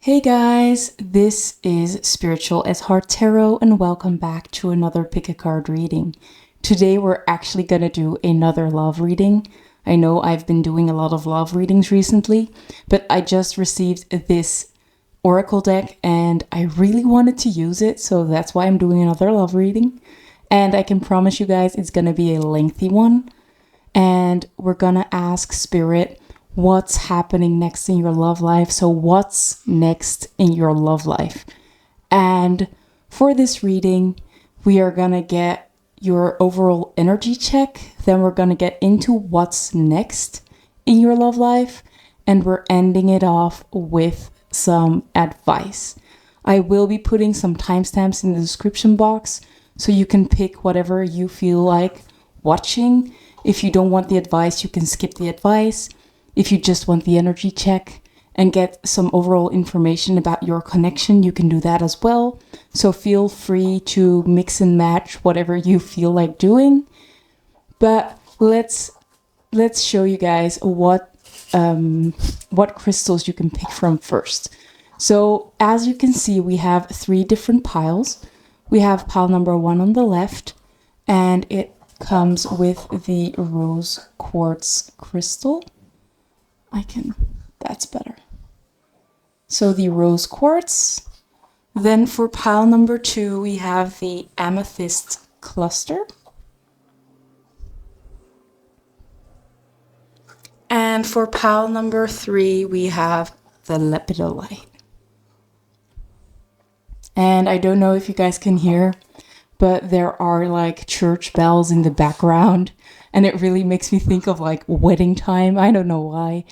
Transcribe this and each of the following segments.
Hey guys, this is Spiritual as Heart Tarot and welcome back to another pick a card reading. Today we're actually going to do another love reading. I know I've been doing a lot of love readings recently, but I just received this oracle deck and I really wanted to use it, so that's why I'm doing another love reading. And I can promise you guys it's going to be a lengthy one. And we're going to ask Spirit what's happening next in your love life. So what's next in your love life? And for this reading, we are going to get your overall energy check. Then we're going to get into what's next in your love life. And we're ending it off with some advice. I will be putting some timestamps in the description box so you can pick whatever you feel like watching. If you don't want the advice, you can skip the advice. If you just want the energy check and get some overall information about your connection, you can do that as well. So feel free to mix and match whatever you feel like doing. But let's show you guys what crystals you can pick from first. So as you can see, we have 3 different piles. We have pile number 1 on the left, and it comes with the rose quartz crystal. That's better. So the rose quartz. Then for pile number 2, we have the amethyst cluster. And for pile number 3, we have the lepidolite. And I don't know if you guys can hear, but there are like church bells in the background. And it really makes me think of like wedding time. I don't know why.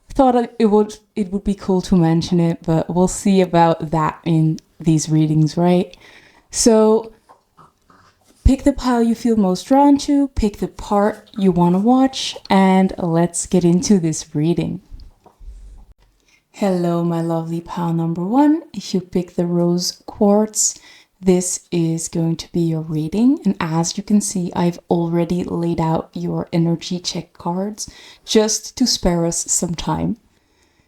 I thought it would be cool to mention it, but we'll see about that in these readings, right? So pick the pile you feel most drawn to, pick the part you want to watch, and let's get into this reading. Hello, my lovely pile number 1. If you pick the rose quartz, this is going to be your reading, and as you can see, I've already laid out your energy check cards just to spare us some time.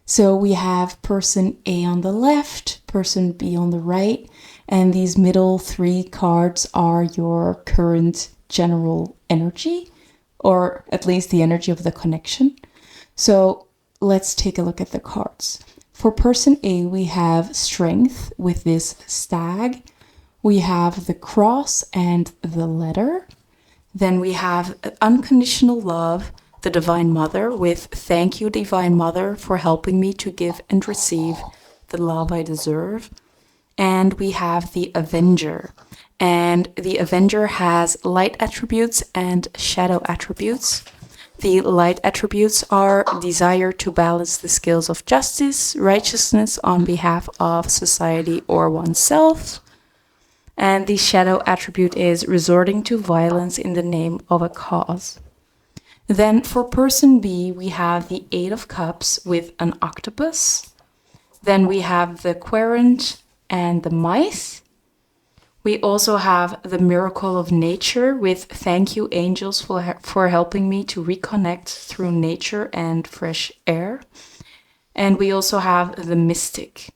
So we have person A on the left, person B on the right, and these middle 3 cards are your current general energy, or at least the energy of the connection. So let's take a look at the cards. For person A, we have strength with this stag. We have the cross and the letter. Then we have unconditional love, the Divine Mother, with thank you, Divine Mother, for helping me to give and receive the love I deserve. And we have the Avenger. And the Avenger has light attributes and shadow attributes. The light attributes are desire to balance the scales of justice, righteousness on behalf of society or oneself. And the shadow attribute is resorting to violence in the name of a cause. Then for person B, we have the 8 of Cups with an octopus. Then we have the Querent and the mice. We also have the miracle of nature with thank you, angels, for helping me to reconnect through nature and fresh air. And we also have the mystic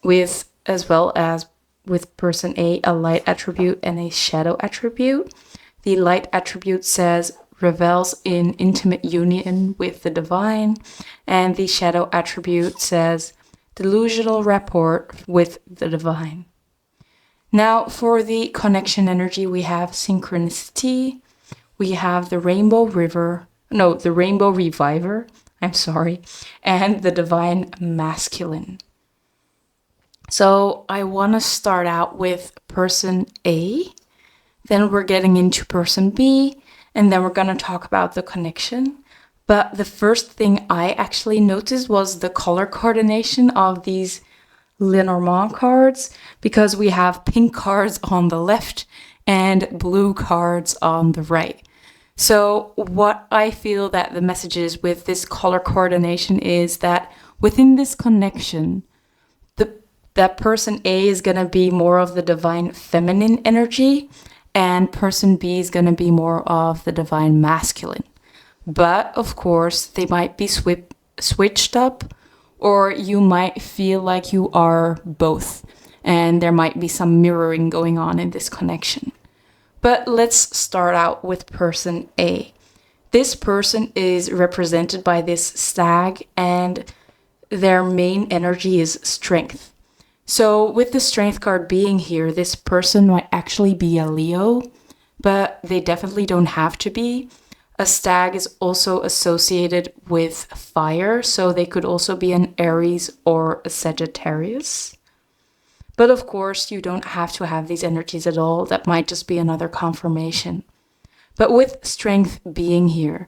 with, as well as with person A, a light attribute and a shadow attribute. The light attribute says revels in intimate union with the divine, and the shadow attribute says delusional rapport with the divine. Now for the connection energy, we have synchronicity, we have the rainbow reviver, and the divine masculine. So I want to start out with person A, then we're getting into person B, and then we're going to talk about the connection. But the first thing I actually noticed was the color coordination of these Lenormand cards, because we have pink cards on the left and blue cards on the right. So what I feel that the message is with this color coordination is that within this connection, that person A is going to be more of the divine feminine energy, and person B is going to be more of the divine masculine. But of course, they might be switched up or you might feel like you are both, and there might be some mirroring going on in this connection. But let's start out with person A. This person is represented by this stag, and their main energy is strength. So with the strength card being here, this person might actually be a Leo, but they definitely don't have to be. A stag is also associated with fire, so they could also be an Aries or a Sagittarius. But of course, you don't have to have these energies at all. That might just be another confirmation. But with strength being here,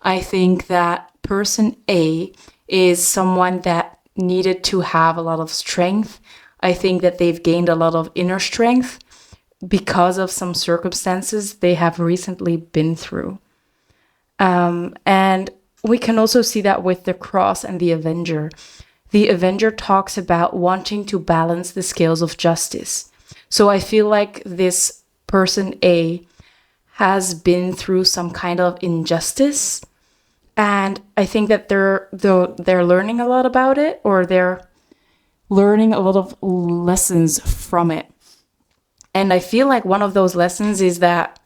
I think that person A is someone that needed to have a lot of strength. I think that they've gained a lot of inner strength because of some circumstances they have recently been through. And we can also see that with the Cross and the Avenger. The Avenger talks about wanting to balance the scales of justice. So I feel like this person A has been through some kind of injustice, and I think that they're learning a lot about it, or they're learning a lot of lessons from it. And I feel like one of those lessons is that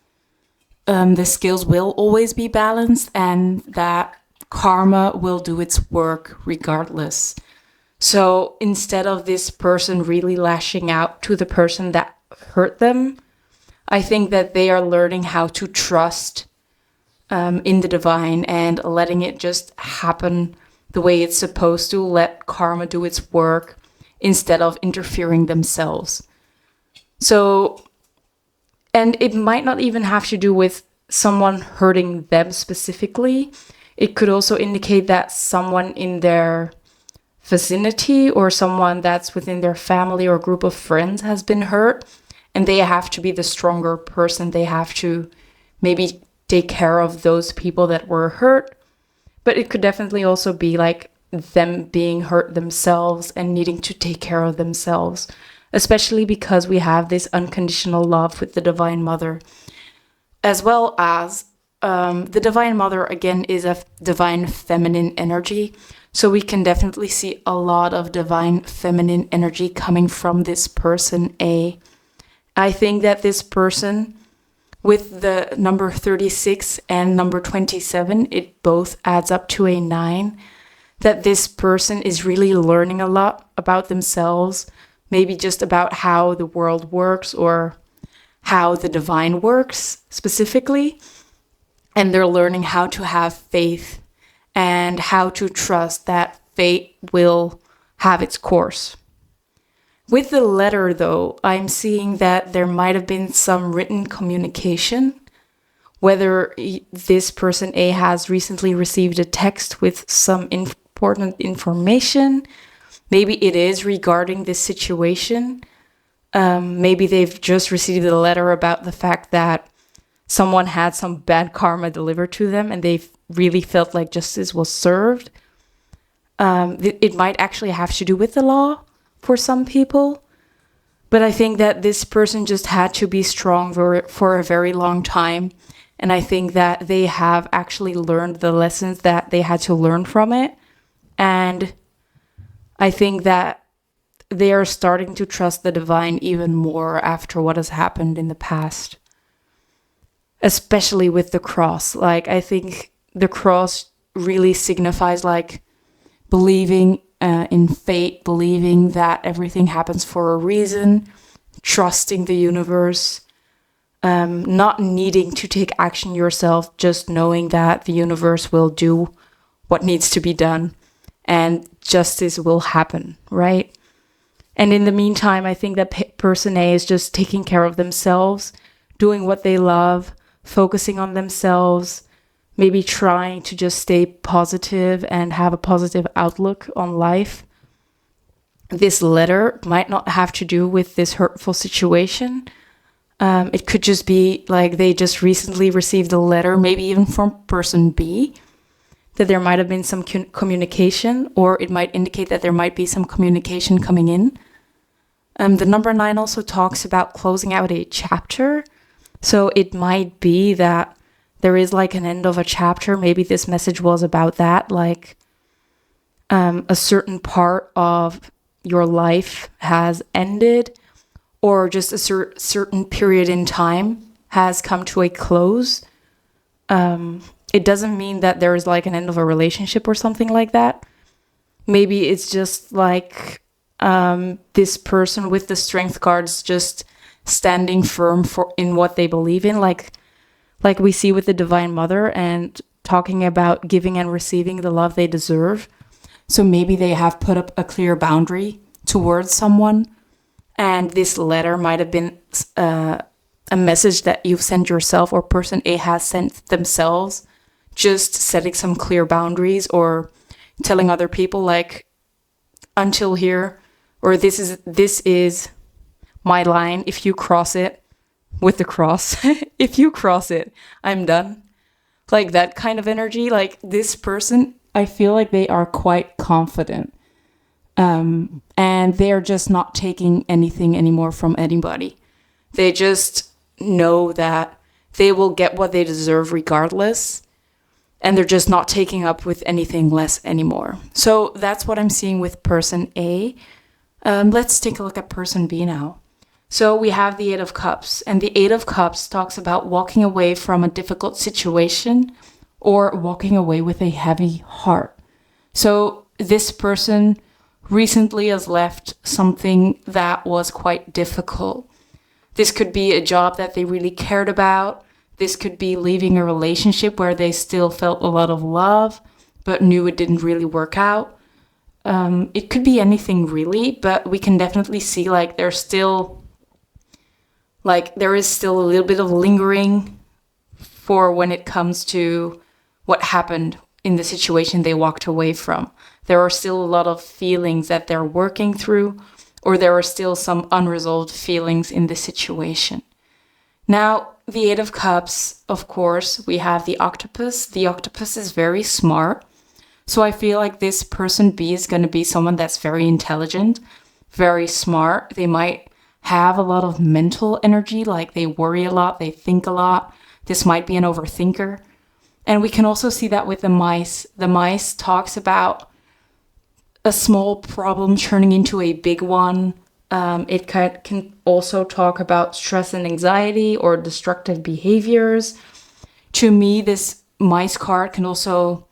the scales will always be balanced, and that karma will do its work regardless. So instead of this person really lashing out to the person that hurt them, I think that they are learning how to trust in the divine and letting it just happen the way it's supposed to, let karma do its work instead of interfering themselves. So, and it might not even have to do with someone hurting them specifically. It could also indicate that someone in their vicinity or someone that's within their family or group of friends has been hurt, and they have to be the stronger person. They have to maybe take care of those people that were hurt. But it could definitely also be like them being hurt themselves and needing to take care of themselves, especially because we have this unconditional love with the Divine Mother, as well as the Divine Mother, again, is a divine feminine energy. So we can definitely see a lot of divine feminine energy coming from this person A. I think that this person, with the number 36 and number 27, it both adds up to a 9, that this person is really learning a lot about themselves, maybe just about how the world works or how the divine works specifically. And they're learning how to have faith and how to trust that fate will have its course. With the letter, though, I'm seeing that there might have been some written communication, whether this person A has recently received a text with some important information. Maybe it is regarding this situation. Maybe they've just received a letter about the fact that someone had some bad karma delivered to them and they really felt like justice was served. It might actually have to do with the law for some people. But I think that this person just had to be strong for a very long time. And I think that they have actually learned the lessons that they had to learn from it. And I think that they are starting to trust the divine even more after what has happened in the past. Especially with the cross. Like, I think the cross really signifies like believing in fate, believing that everything happens for a reason, trusting the universe, not needing to take action yourself, just knowing that the universe will do what needs to be done and justice will happen, right? And in the meantime, I think that person A is just taking care of themselves, doing what they love, focusing on themselves, maybe trying to just stay positive and have a positive outlook on life. This letter might not have to do with this hurtful situation. It could just be like they just recently received a letter, maybe even from person B, that there might have been some communication, or it might indicate that there might be some communication coming in. The number 9 also talks about closing out a chapter. So it might be that there is like an end of a chapter. Maybe this message was about that, like a certain part of your life has ended, or just a certain period in time has come to a close. It doesn't mean that there is like an end of a relationship or something like that. Maybe it's just like this person with the strength cards just standing firm in what they believe in, like we see with the Divine Mother, and talking about giving and receiving the love they deserve. So maybe they have put up a clear boundary towards someone, and this letter might have been a message that you've sent yourself, or person A has sent themselves, just setting some clear boundaries, or telling other people like, until here, or this is my line. If you cross it, with the cross, if you cross it, I'm done. Like that kind of energy. Like this person, I feel like they are quite confident. And they're just not taking anything anymore from anybody. They just know that they will get what they deserve regardless. And they're just not taking up with anything less anymore. So that's what I'm seeing with person A. Let's take a look at person B now. So we have the Eight of Cups, and the Eight of Cups talks about walking away from a difficult situation or walking away with a heavy heart. So this person recently has left something that was quite difficult. This could be a job that they really cared about. This could be leaving a relationship where they still felt a lot of love, but knew it didn't really work out. It could be anything really, but we can definitely see like there is still a little bit of lingering for when it comes to what happened in the situation they walked away from. There are still a lot of feelings that they're working through, or there are still some unresolved feelings in the situation. Now, the Eight of Cups, of course, we have the octopus. The octopus is very smart. So I feel like this person B is going to be someone that's very intelligent, very smart. They might have a lot of mental energy, like they worry a lot, they think a lot. This might be an overthinker. And we can also see that with the mice. The mice talks about a small problem turning into a big one. It can also talk about stress and anxiety or destructive behaviors. To me, this mice card can also,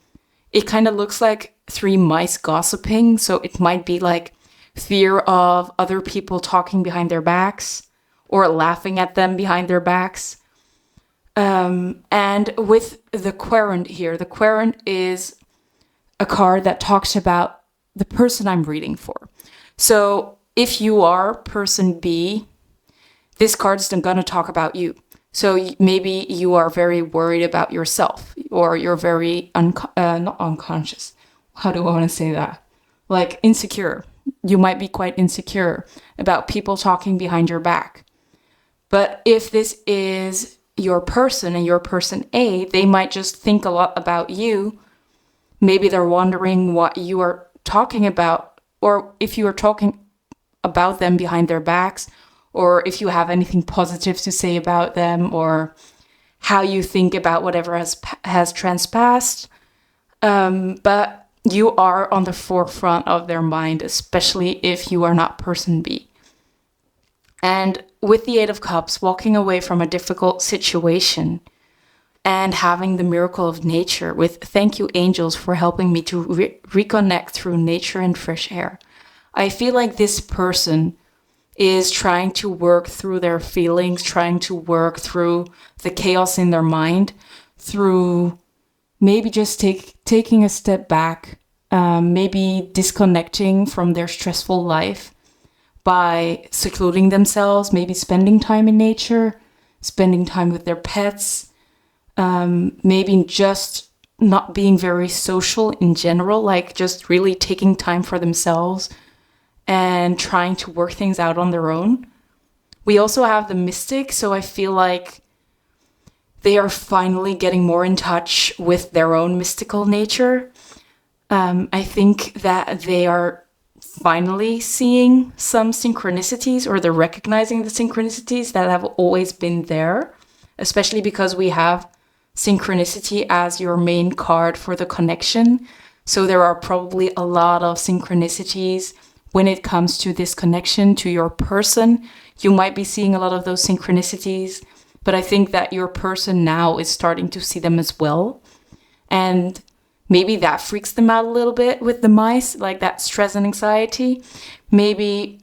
it kind of looks like three mice gossiping. So it might be like fear of other people talking behind their backs or laughing at them behind their backs. And with the Querent here, the Querent is a card that talks about the person I'm reading for. So if you are person B, this card's going to talk about you. So maybe you are very worried about yourself, or you're very not unconscious. How do I want to say that? Like insecure. You might be quite insecure about people talking behind your back. But if this is your person and your person A, they might just think a lot about you. Maybe they're wondering what you are talking about, or if you are talking about them behind their backs, or if you have anything positive to say about them, or how you think about whatever has transpassed. But you are on the forefront of their mind, especially if you are not person B. And with the Eight of Cups, walking away from a difficult situation and having the miracle of nature with thank you angels for helping me to reconnect through nature and fresh air. I feel like this person is trying to work through their feelings, trying to work through the chaos in their mind, through maybe just taking a step back, maybe disconnecting from their stressful life by secluding themselves, maybe spending time in nature, spending time with their pets, maybe just not being very social in general, like just really taking time for themselves and trying to work things out on their own. We also have the Mystic, so I feel like they are finally getting more in touch with their own mystical nature. I think that they are finally seeing some synchronicities, or they're recognizing the synchronicities that have always been there, especially because we have synchronicity as your main card for the connection. So there are probably a lot of synchronicities when it comes to this connection to your person. You might be seeing a lot of those synchronicities, but I think that your person now is starting to see them as well. And maybe that freaks them out a little bit with the mice, like that stress and anxiety. Maybe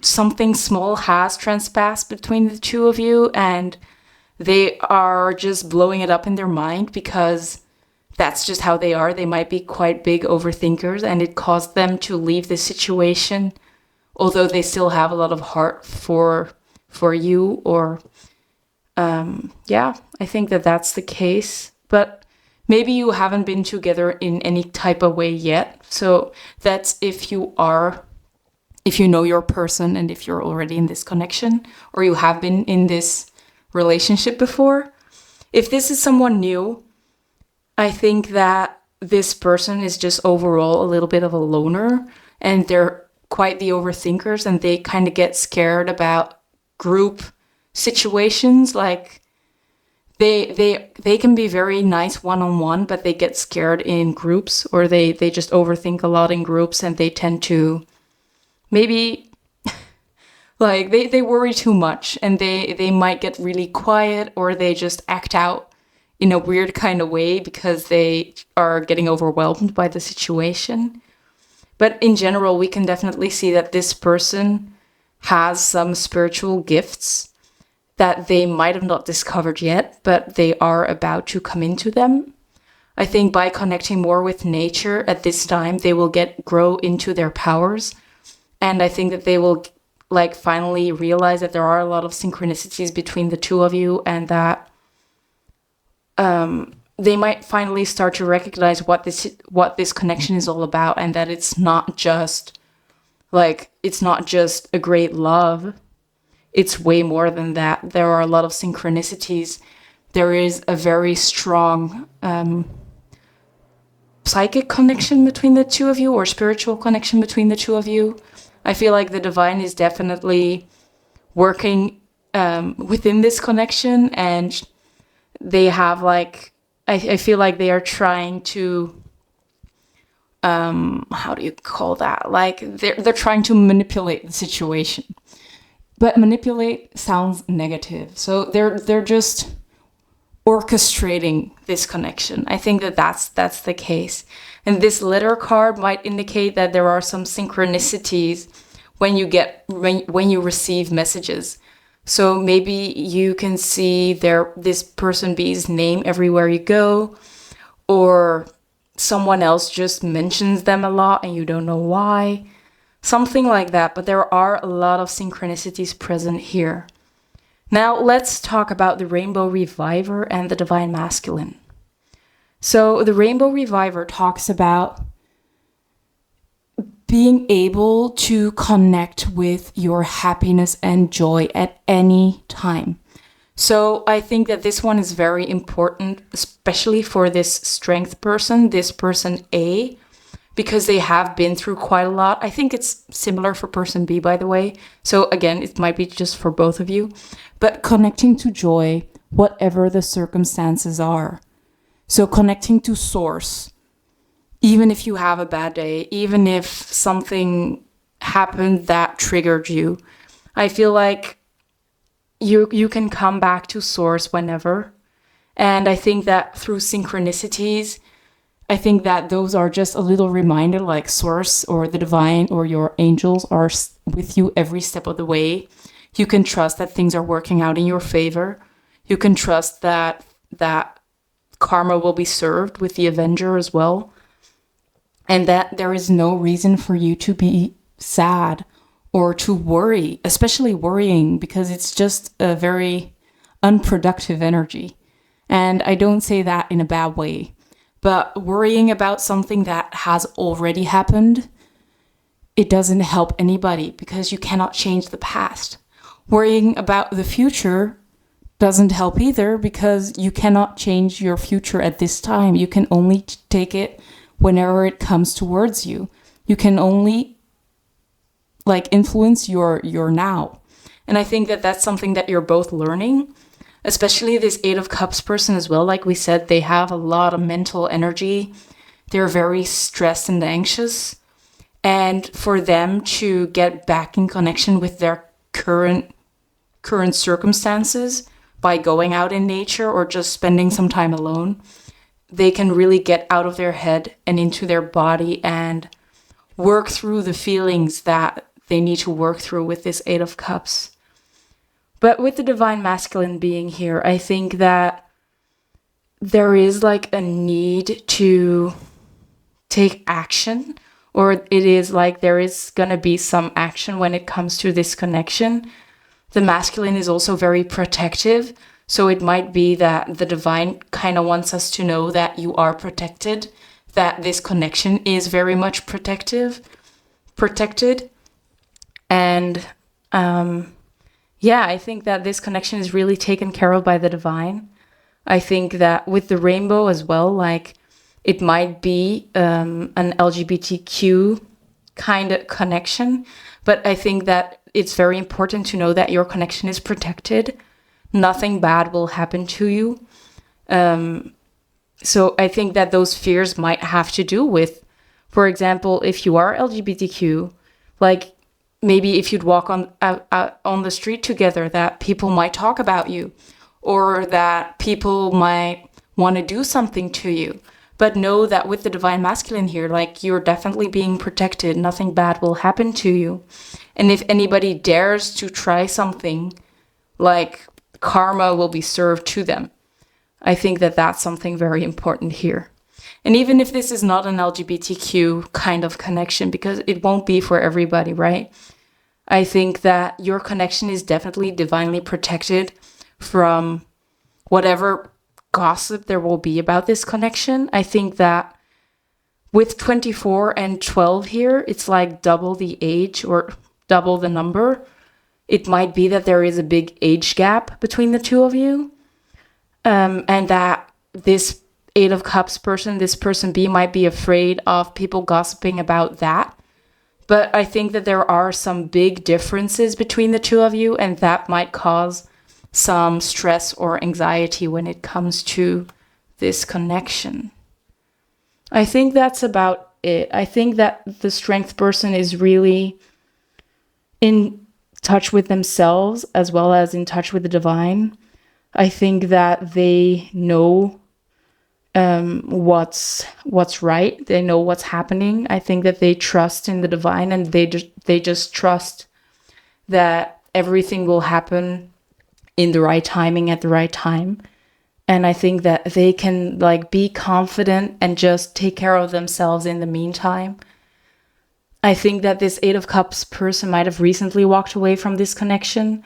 something small has transpassed between the two of you, and they are just blowing it up in their mind because that's just how they are. They might be quite big overthinkers, and it caused them to leave the situation, although they still have a lot of heart for you. Or yeah, I think that that's the case. But maybe you haven't been together in any type of way yet. So that's if you know your person, and if you're already in this connection, or you have been in this relationship before. If this is someone new, I think that this person is just overall a little bit of a loner, and they're quite the overthinkers, and they kind of get scared about group situations. Like they can be very nice one-on-one, but they get scared in groups, or they just overthink a lot in groups, and they tend to maybe like they worry too much, and they might get really quiet, or they just act out in a weird kind of way because they are getting overwhelmed by the situation. But in general, we can definitely see that this person has some spiritual gifts that they might have not discovered yet, but they are about to come into them. I think by connecting more with nature at this time, they will grow into their powers. And I think that they will finally realize that there are a lot of synchronicities between the two of you, and that they might finally start to recognize what this connection is all about, and that it's not just a great love. It's way more than that. There are a lot of synchronicities. There is a very strong psychic connection between the two of you, or spiritual connection between the two of you. I feel like the divine is definitely working within this connection, and they have I feel like they are trying to how do you call that? They're trying to manipulate the situation. But manipulate sounds negative. So they're just orchestrating this connection. I think that that's the case. And this letter card might indicate that there are some synchronicities when you receive messages. So maybe you can see this person B's name everywhere you go, or someone else just mentions them a lot and you don't know why. Something like that, but there are a lot of synchronicities present here. Now let's talk about the Rainbow Reviver and the Divine Masculine. So the Rainbow Reviver talks about being able to connect with your happiness and joy at any time. So I think that this one is very important, especially for this strength person, this person A, because they have been through quite a lot. I think it's similar for person B, by the way. So again, it might be just for both of you. But connecting to joy, whatever the circumstances are. So connecting to source, even if you have a bad day, even if something happened that triggered you, I feel like you can come back to source whenever. And I think that through synchronicities, I think that those are just a little reminder, like source or the divine or your angels are with you every step of the way. You can trust that things are working out in your favor. You can trust that karma will be served with the Avenger as well. And that there is no reason for you to be sad or to worry, especially worrying, because it's just a very unproductive energy. And I don't say that in a bad way. But worrying about something that has already happened, it doesn't help anybody because you cannot change the past. Worrying about the future doesn't help either because you cannot change your future at this time. You can only take it whenever it comes towards you. You can only influence your now. And I think that that's something that you're both learning, especially this Eight of Cups person as well. Like we said, they have a lot of mental energy. They're very stressed and anxious. And for them to get back in connection with their current circumstances by going out in nature or just spending some time alone, they can really get out of their head and into their body and work through the feelings that they need to work through with this Eight of Cups. But with the Divine Masculine being here, I think that there is like a need to take action, or it is like there is going to be some action when it comes to this connection. The masculine is also very protective, so it might be that the divine kind of wants us to know that you are protected, that this connection is very much protected. And I think that this connection is really taken care of by the divine. I think that with the rainbow as well, like it might be an LGBTQ kind of connection, but I think that it's very important to know that your connection is protected. Nothing bad will happen to you. So I think that those fears might have to do with, for example, if you are LGBTQ, like maybe if you'd walk on the street together, that people might talk about you, or that people might want to do something to you. But know that with the Divine Masculine here, like you're definitely being protected. Nothing bad will happen to you. And if anybody dares to try something, like karma will be served to them. I think that that's something very important here. And even if this is not an LGBTQ kind of connection, because it won't be for everybody, right? I think that your connection is definitely divinely protected from whatever gossip there will be about this connection. I think that with 24 and 12 here, it's like double the age or double the number. It might be that there is a big age gap between the two of you. And that this Eight of Cups person, this person B, might be afraid of people gossiping about that. But I think that there are some big differences between the two of you, and that might cause some stress or anxiety when it comes to this connection. I think that's about it. I think that the Strength person is really in touch with themselves as well as in touch with the divine. I think that they know what's right. They know what's happening. I think that they trust in the divine, and they just trust that everything will happen in the right timing at the right time. And I think that they can like be confident and just take care of themselves in the meantime. I think that this Eight of Cups person might have recently walked away from this connection,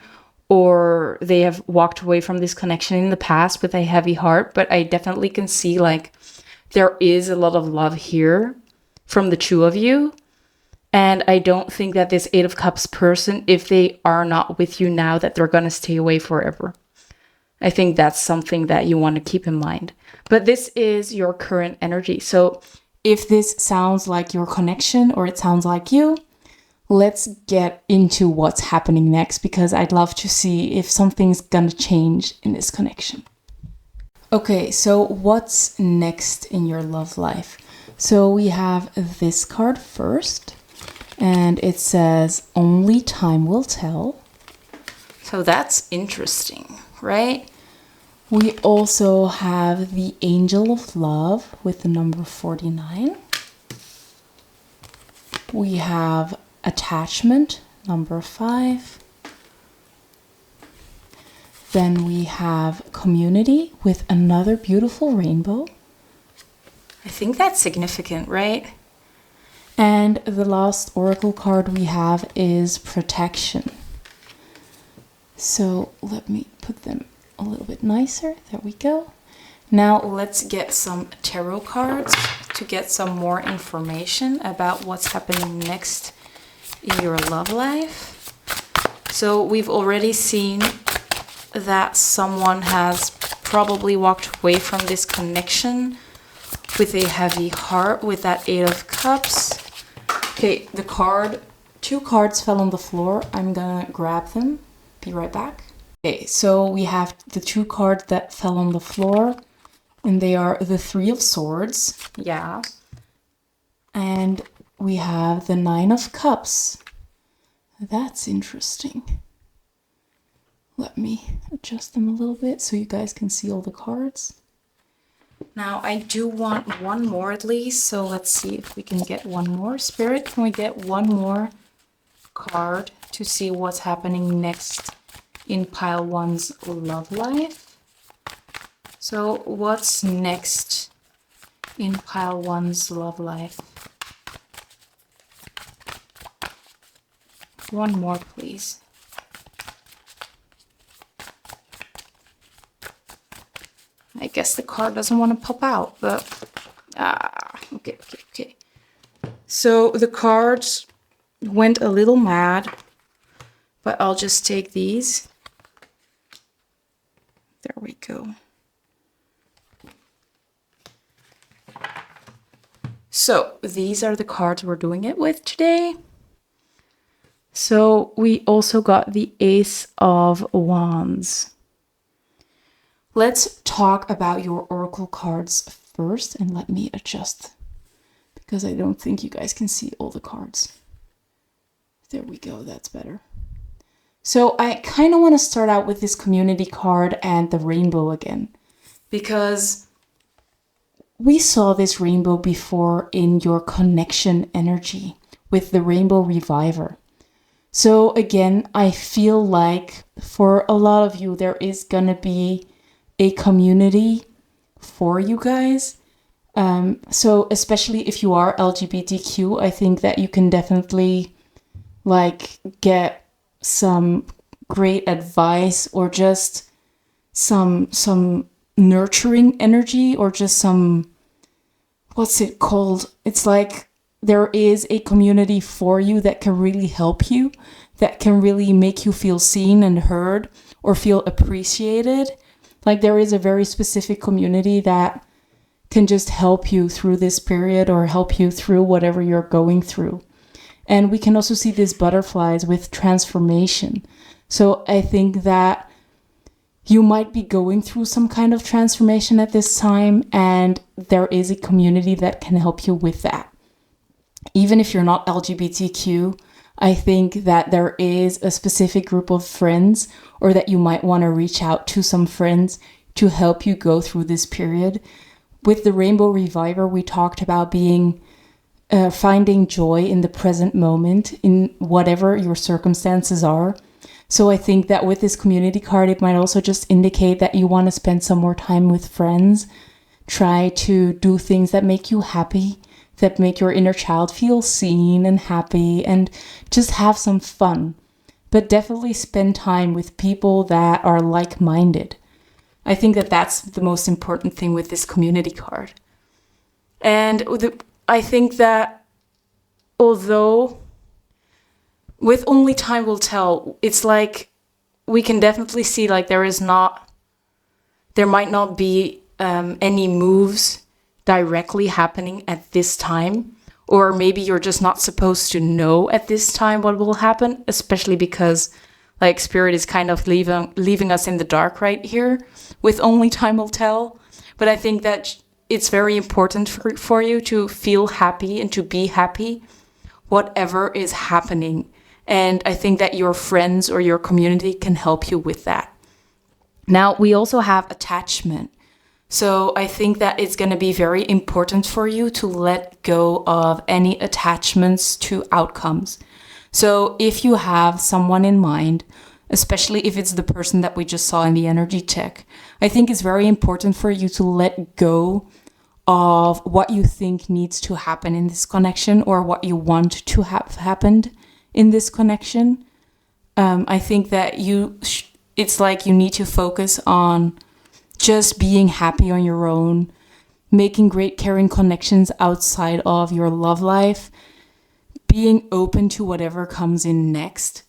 or they have walked away from this connection in the past with a heavy heart. But I definitely can see like there is a lot of love here from the two of you. And I don't think that this Eight of Cups person, if they are not with you now, that they're going to stay away forever. I think that's something that you want to keep in mind. But this is your current energy. So if this sounds like your connection or it sounds like you, let's get into what's happening next, because I'd love to see if something's going to change in this connection. Okay, so what's next in your love life? So we have this card first. And it says, only time will tell. So that's interesting, right? We also have the Angel of Love with the number 49. We have Attachment, number 5. Then we have Community with another beautiful rainbow. I think that's significant, right? And the last oracle card we have is Protection. So let me put them a little bit nicer. There we go. Now let's get some tarot cards to get some more information about what's happening next in your love life. So we've already seen that someone has probably walked away from this connection with a heavy heart with that Eight of Cups. Okay, two cards fell on the floor. I'm gonna grab them. Be right back. Okay, so we have the 2 cards that fell on the floor, and they are the 3 of Swords. Yeah. And we have the 9 of Cups. That's interesting. Let me adjust them a little bit so you guys can see all the cards. Now, I do want one more at least, so let's see if we can get one more. Spirit, can we get one more card to see what's happening next in pile 1's love life? So, what's next in pile 1's love life? One more, please. I guess the card doesn't want to pop out, but okay. So the cards went a little mad, but I'll just take these. There we go. So these are the cards we're doing it with today. So we also got the Ace of Wands. Let's talk about your oracle cards first, and let me adjust because I don't think you guys can see all the cards. There we go, that's better. So I kind of want to start out with this community card and the rainbow again, because we saw this rainbow before in your connection energy with the Rainbow Reviver. So again, I feel like for a lot of you, there is going to be a community for you guys. So especially if you are LGBTQ, I think that you can definitely like get some great advice or just some nurturing energy or just some, what's it called? It's like there is a community for you that can really help you, that can really make you feel seen and heard or feel appreciated. Like there is a very specific community that can just help you through this period or help you through whatever you're going through. And we can also see these butterflies with transformation. So I think that you might be going through some kind of transformation at this time, and there is a community that can help you with that. Even if you're not LGBTQ, I think that there is a specific group of friends, or that you might want to reach out to some friends to help you go through this period. With the Rainbow Reviver, we talked about being finding joy in the present moment in whatever your circumstances are. So I think that with this community card, it might also just indicate that you want to spend some more time with friends, try to do things that make you happy, that make your inner child feel seen and happy, and just have some fun. But definitely spend time with people that are like-minded. I think that that's the most important thing with this community card. And I think that although with only time will tell, it's like we can definitely see like there might not be any moves directly happening at this time, or maybe you're just not supposed to know at this time what will happen, especially because like Spirit is kind of leaving us in the dark right here with only time will tell. But I think that it's very important for you to feel happy and to be happy whatever is happening. And I think that your friends or your community can help you with that. Now, we also have attachment. So I think that it's going to be very important for you to let go of any attachments to outcomes. So if you have someone in mind, especially if it's the person that we just saw in the energy check, I think it's very important for you to let go of what you think needs to happen in this connection or what you want to have happened in this connection. I think that it's like you need to focus on just being happy on your own, making great caring connections outside of your love life, being open to whatever comes in next,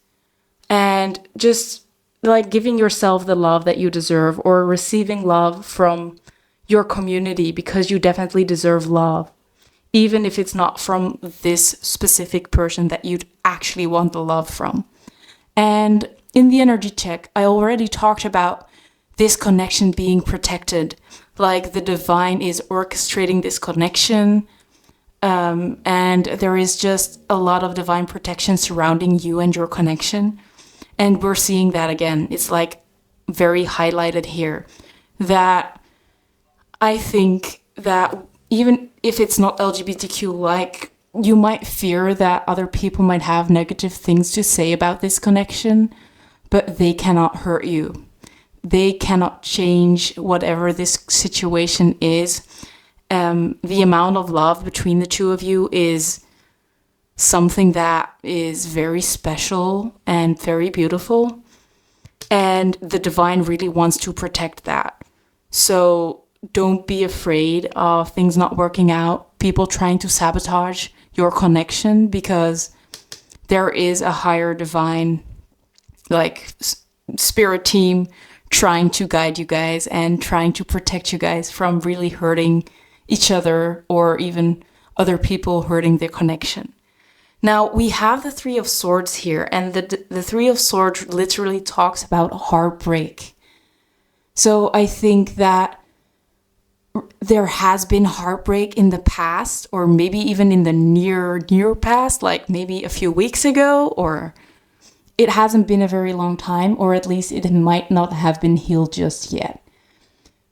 and just like giving yourself the love that you deserve or receiving love from your community, because you definitely deserve love, even if it's not from this specific person that you'd actually want the love from. And in the energy check, I already talked about this connection being protected. Like the divine is orchestrating this connection. And there is just a lot of divine protection surrounding you and your connection. And we're seeing that again. It's like very highlighted here. That I think that even if it's not LGBTQ, like, you might fear that other people might have negative things to say about this connection, but they cannot hurt you. They cannot change whatever this situation is. The amount of love between the two of you is something that is very special and very beautiful. And the divine really wants to protect that. So don't be afraid of things not working out, people trying to sabotage your connection, because there is a higher divine, like, spirit team trying to guide you guys and trying to protect you guys from really hurting each other or even other people hurting their connection. Now, we have the Three of Swords here, and the Three of Swords literally talks about heartbreak. So I think that there has been heartbreak in the past, or maybe even in the near past, like maybe a few weeks ago, or it hasn't been a very long time, or at least it might not have been healed just yet.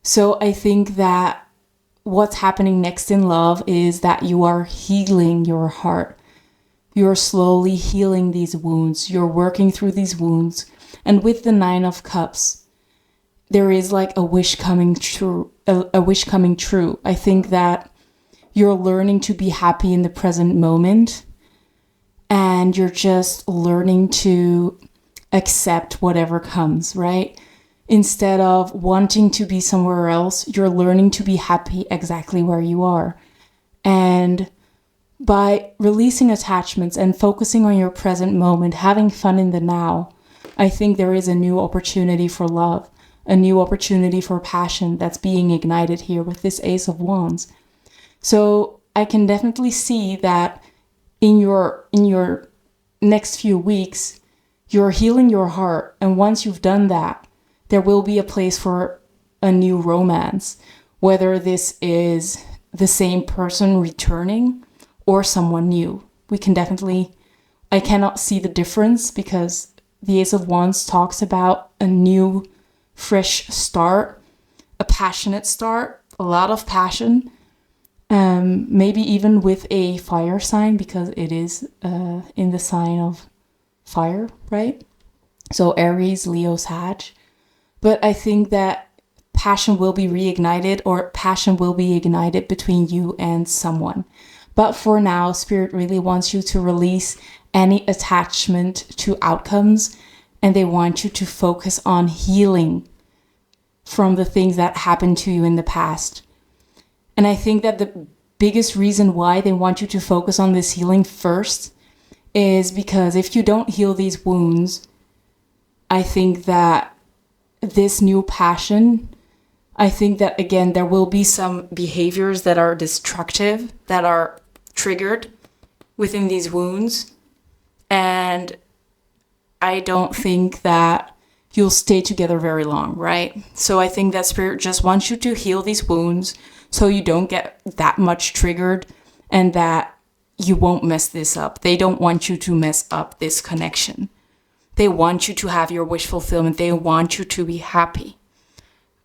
So I think that what's happening next in love is that you are healing your heart. You're slowly healing these wounds. You're working through these wounds. And with the Nine of Cups, there is like a wish coming true. I think that you're learning to be happy in the present moment. And you're just learning to accept whatever comes, right? Instead of wanting to be somewhere else, you're learning to be happy exactly where you are. And by releasing attachments and focusing on your present moment, having fun in the now, I think there is a new opportunity for love, a new opportunity for passion that's being ignited here with this Ace of Wands. So I can definitely see that in your next few weeks, you're healing your heart. And once you've done that, there will be a place for a new romance, whether this is the same person returning or someone new. I cannot see the difference, because the Ace of Wands talks about a new, fresh start, a passionate start, a lot of passion, maybe even with a fire sign, because it is in the sign of fire, right? So Aries, Leo, Sag. But I think that passion will be reignited, or passion will be ignited between you and someone. But for now, Spirit really wants you to release any attachment to outcomes, and they want you to focus on healing from the things that happened to you in the past. And I think that the biggest reason why they want you to focus on this healing first is because if you don't heal these wounds, I think that this new passion, I think that, again, there will be some behaviors that are destructive, that are triggered within these wounds. And I don't think that you'll stay together very long, right? So I think that Spirit just wants you to heal these wounds so you don't get that much triggered and that you won't mess this up. They don't want you to mess up this connection. They want you to have your wish fulfillment. They want you to be happy.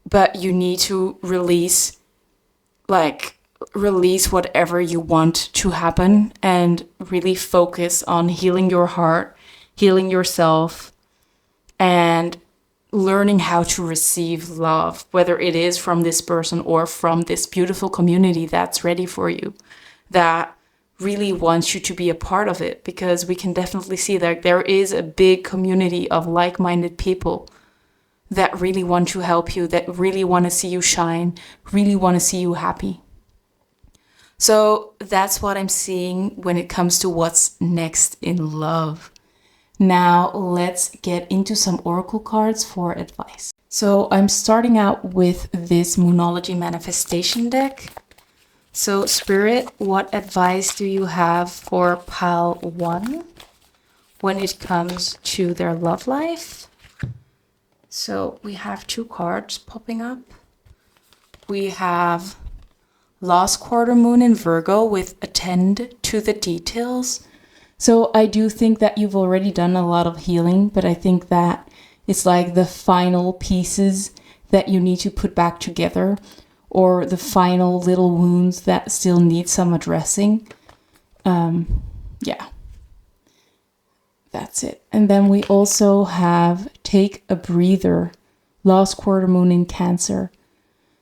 But you need to release whatever you want to happen and really focus on healing your heart, healing yourself, and learning how to receive love, whether it is from this person or from this beautiful community that's ready for you, that really wants you to be a part of it. Because we can definitely see that there is a big community of like-minded people that really want to help you, that really want to see you shine, really want to see you happy. So that's what I'm seeing when it comes to what's next in love. Now let's get into some oracle cards for advice. So I'm starting out with this Moonology Manifestation deck. So Spirit, what advice do you have for pile 1? when it comes to their love life. So we have 2 cards popping up. We have Lost Quarter Moon in Virgo with attend to the details. So I do think that you've already done a lot of healing, but I think that it's like the final pieces that you need to put back together, or the final little wounds that still need some addressing. Yeah, that's it. And then we also have take a breather, Lost Quarter Moon in Cancer.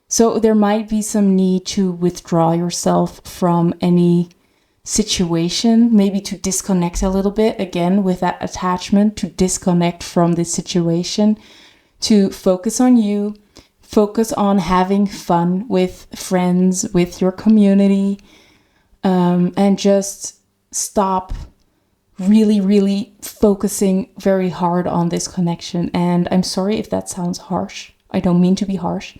So there might be some need to withdraw yourself from any situation, maybe to disconnect a little bit, again, with that attachment, to disconnect from the situation, to focus on you, focus on having fun with friends, with your community, and just stop really focusing very hard on this connection. And I'm sorry if that sounds harsh. I don't mean to be harsh.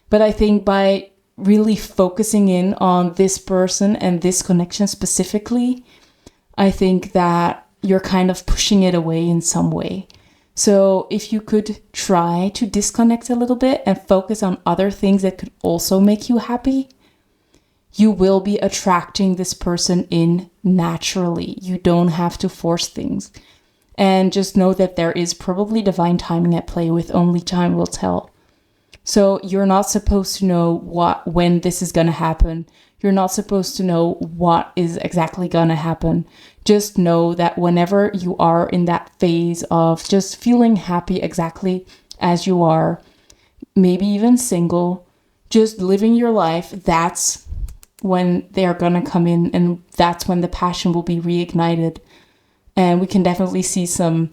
But I think by really focusing in on this person and this connection specifically, I think that you're kind of pushing it away in some way. So if you could try to disconnect a little bit and focus on other things that could also make you happy, you will be attracting this person in naturally. You don't have to force things. And just know that there is probably divine timing at play, with only time will tell. So you're not supposed to know when this is going to happen. You're not supposed to know what is exactly going to happen. Just know that whenever you are in that phase of just feeling happy exactly as you are, maybe even single, just living your life, that's when they're going to come in, and that's when the passion will be reignited. And we can definitely see some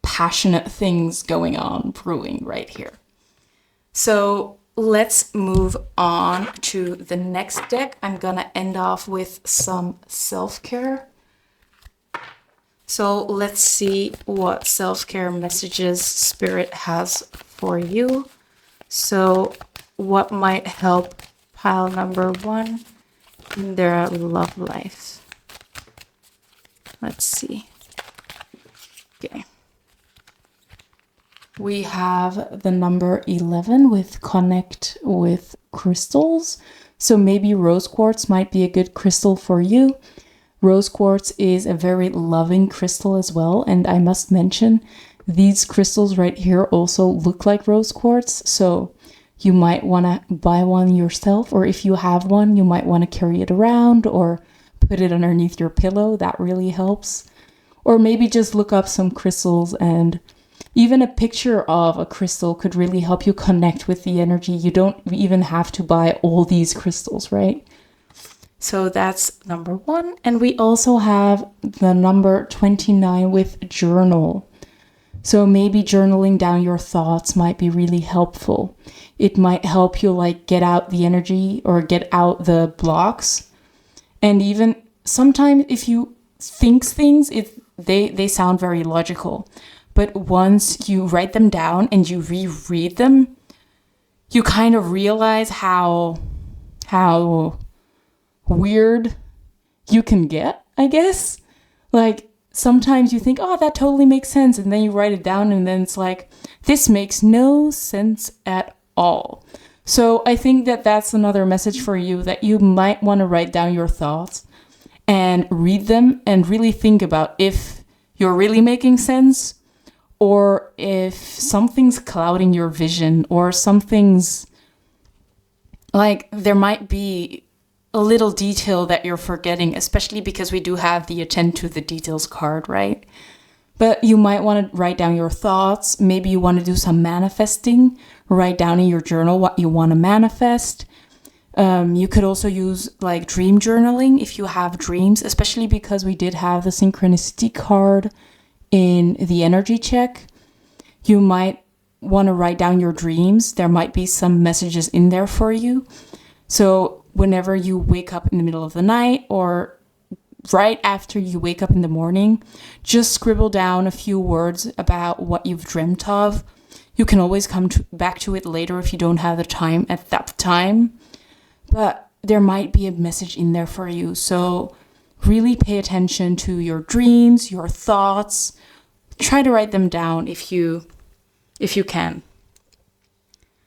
passionate things going on, brewing right here. So let's move on to the next deck. I'm gonna end off with some self-care. So let's see what self-care messages Spirit has for you. So what might help pile number 1 in their love life? Let's see. Okay. We have the number 11 with connect with crystals. So maybe rose quartz might be a good crystal for you. Rose quartz is a very loving crystal as well. And I must mention, these crystals right here also look like rose quartz. So you might want to buy one yourself, or if you have one, you might want to carry it around or put it underneath your pillow. That really helps. Or maybe just look up some crystals, and even a picture of a crystal could really help you connect with the energy. You don't even have to buy all these crystals, right? So that's number 1. And we also have the number 29 with journal. So maybe journaling down your thoughts might be really helpful. It might help you like get out the energy or get out the blocks. And even sometimes if you think things, they sound very logical. But once you write them down and you reread them, you kind of realize how weird you can get, I guess. Like, sometimes you think, oh, that totally makes sense. And then you write it down and then it's like, this makes no sense at all. So I think that that's another message for you, that you might want to write down your thoughts and read them and really think about if you're really making sense, or if something's clouding your vision, or something's like there might be a little detail that you're forgetting, especially because we do have the attend to the details card, right? But you might want to write down your thoughts. Maybe you want to do some manifesting. Write down in your journal what you want to manifest. You could also use like dream journaling if you have dreams, especially because we did have the synchronicity card in the energy check. You might want to write down your dreams. There might be some messages in there for you. So whenever you wake up in the middle of the night, or right after you wake up in the morning, just scribble down a few words about what you've dreamt of. You can always come back to it later if you don't have the time at that time. But there might be a message in there for you. So really pay attention to your dreams, your thoughts. Try to write them down if you can.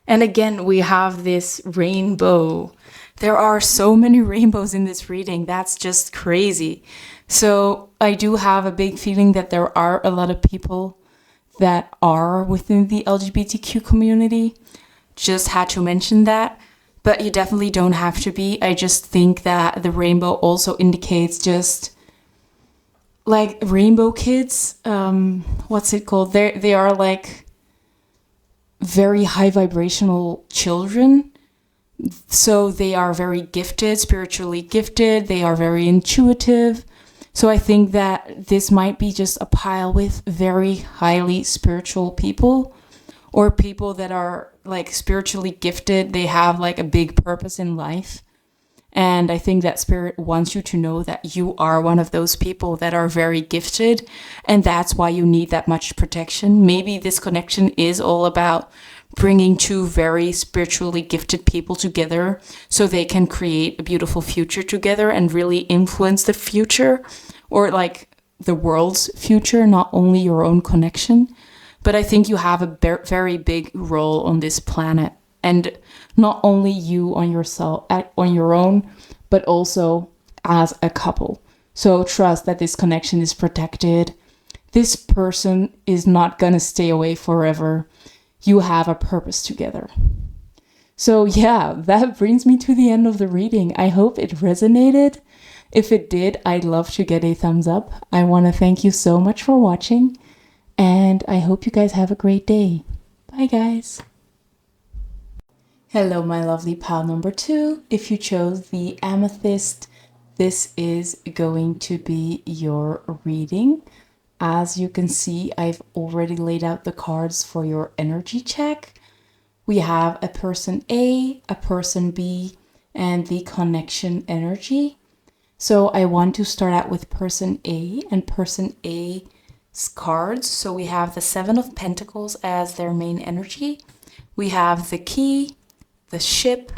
And again, we have this rainbow. There are so many rainbows in this reading. That's just crazy. So I do have a big feeling that there are a lot of people that are within the LGBTQ community. Just had to mention that. But you definitely don't have to be. I just think that the rainbow also indicates just like rainbow kids. What's it called? They are like very high vibrational children. So they are very gifted, spiritually gifted. They are very intuitive. So I think that this might be just a pile with very highly spiritual people, or people that are like spiritually gifted. They have like a big purpose in life. And I think that spirit wants you to know that you are one of those people that are very gifted. And that's why you need that much protection. Maybe this connection is all about bringing two very spiritually gifted people together so they can create a beautiful future together and really influence the future, or like the world's future, not only your own connection. But I think you have a very big role on this planet. And not only you on yourself, on your own, but also as a couple. So trust that this connection is protected. This person is not gonna stay away forever. You have a purpose together. So yeah, that brings me to the end of the reading. I hope it resonated. If it did, I'd love to get a thumbs up. I want to thank you so much for watching. And I hope you guys have a great day. Bye, guys. Hello, my lovely pile number 2. If you chose the Amethyst, this is going to be your reading. As you can see, I've already laid out the cards for your energy check. We have a person A, a person B, and the connection energy. So I want to start out with person A and person A's cards. So we have the 7 of Pentacles as their main energy. We have the key, the ship.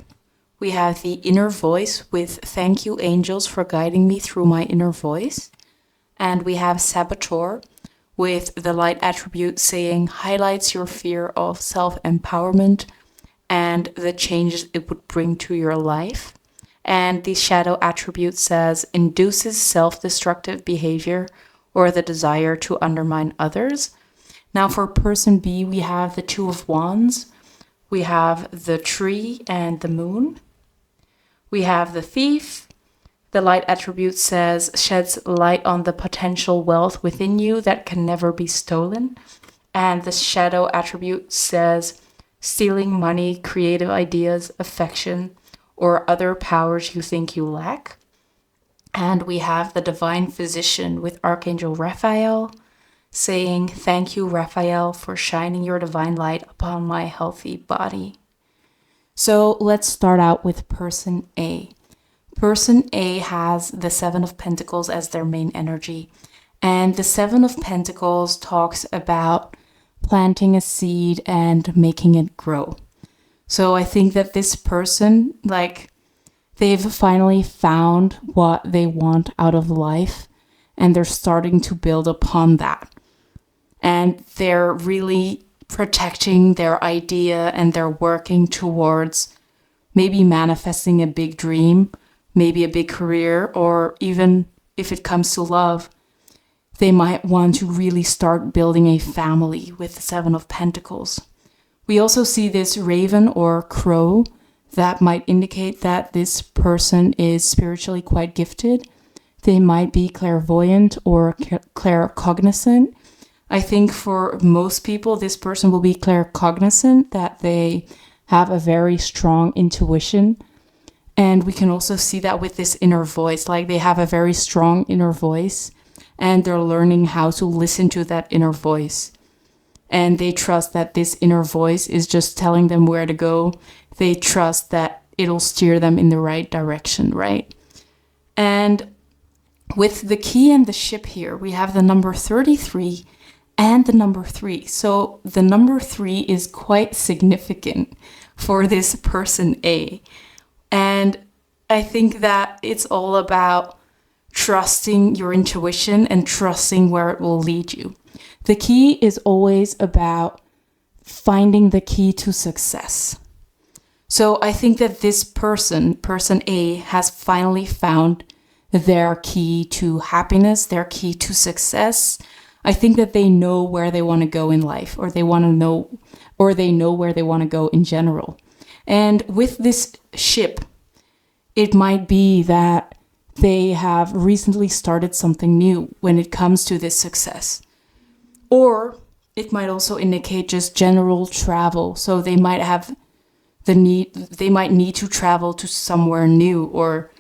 We have the inner voice with thank you angels for guiding me through my inner voice. And we have saboteur with the light attribute saying highlights your fear of self-empowerment and the changes it would bring to your life. And the shadow attribute says induces self-destructive behavior or the desire to undermine others. Now for person B, we have the 2 of Wands. We have the tree and the moon. We have the thief. The light attribute says sheds light on the potential wealth within you that can never be stolen. And the shadow attribute says stealing money, creative ideas, affection, or other powers you think you lack. And we have the divine physician with Archangel Raphael saying, thank you, Raphael, for shining your divine light upon my healthy body. So let's start out with person A. Person A has the 7 of Pentacles as their main energy. And the 7 of Pentacles talks about planting a seed and making it grow. So I think that this person, like, they've finally found what they want out of life, and they're starting to build upon that. And they're really protecting their idea, and they're working towards maybe manifesting a big dream, maybe a big career, or even if it comes to love, they might want to really start building a family with the 7 of Pentacles. We also see this raven or crow that might indicate that this person is spiritually quite gifted. They might be clairvoyant or claircognizant. I think for most people, this person will be claircognizant, that they have a very strong intuition. And we can also see that with this inner voice, like they have a very strong inner voice and they're learning how to listen to that inner voice. And they trust that this inner voice is just telling them where to go. They trust that it'll steer them in the right direction, right? And with the key and the ship here, we have the number 33 and the number 3. So the number 3 is quite significant for this person A. And I think that it's all about trusting your intuition and trusting where it will lead you. The key is always about finding the key to success. So I think that this person A, has finally found their key to happiness, their key to success. I think that they know where they want to go in life, or they know where they want to go in general. And with this ship, it might be that they have recently started something new when it comes to this success. Or it might also indicate just general travel. So they might have they might need to travel to somewhere new, or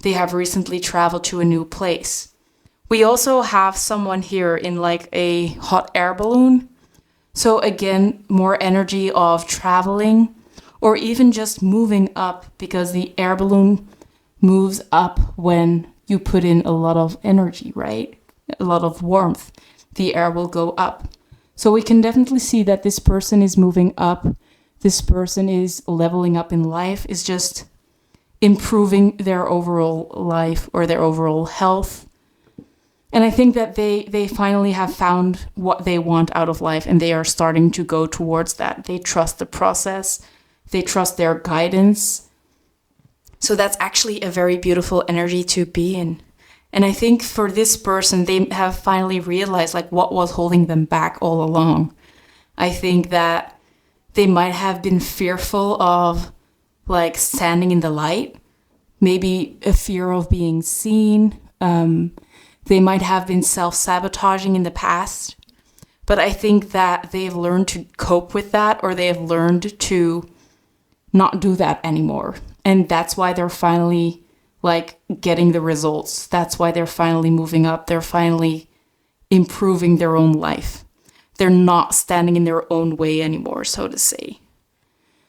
they have recently traveled to a new place. We also have someone here in like a hot air balloon. So again, more energy of traveling, or even just moving up, because the air balloon moves up when you put in a lot of energy, right? A lot of warmth. The air will go up. So we can definitely see that this person is moving up. This person is leveling up in life, is just improving their overall life or their overall health. And I think that they finally have found what they want out of life, and they are starting to go towards that. They trust the process. They trust their guidance. So that's actually a very beautiful energy to be in. And I think for this person, they have finally realized like what was holding them back all along. I think that they might have been fearful of like standing in the light, maybe a fear of being seen. They might have been self-sabotaging in the past, but I think that they've learned to cope with that, or they have learned to not do that anymore. And that's why they're finally like getting the results. That's why they're finally moving up. They're finally improving their own life. They're not standing in their own way anymore, so to say.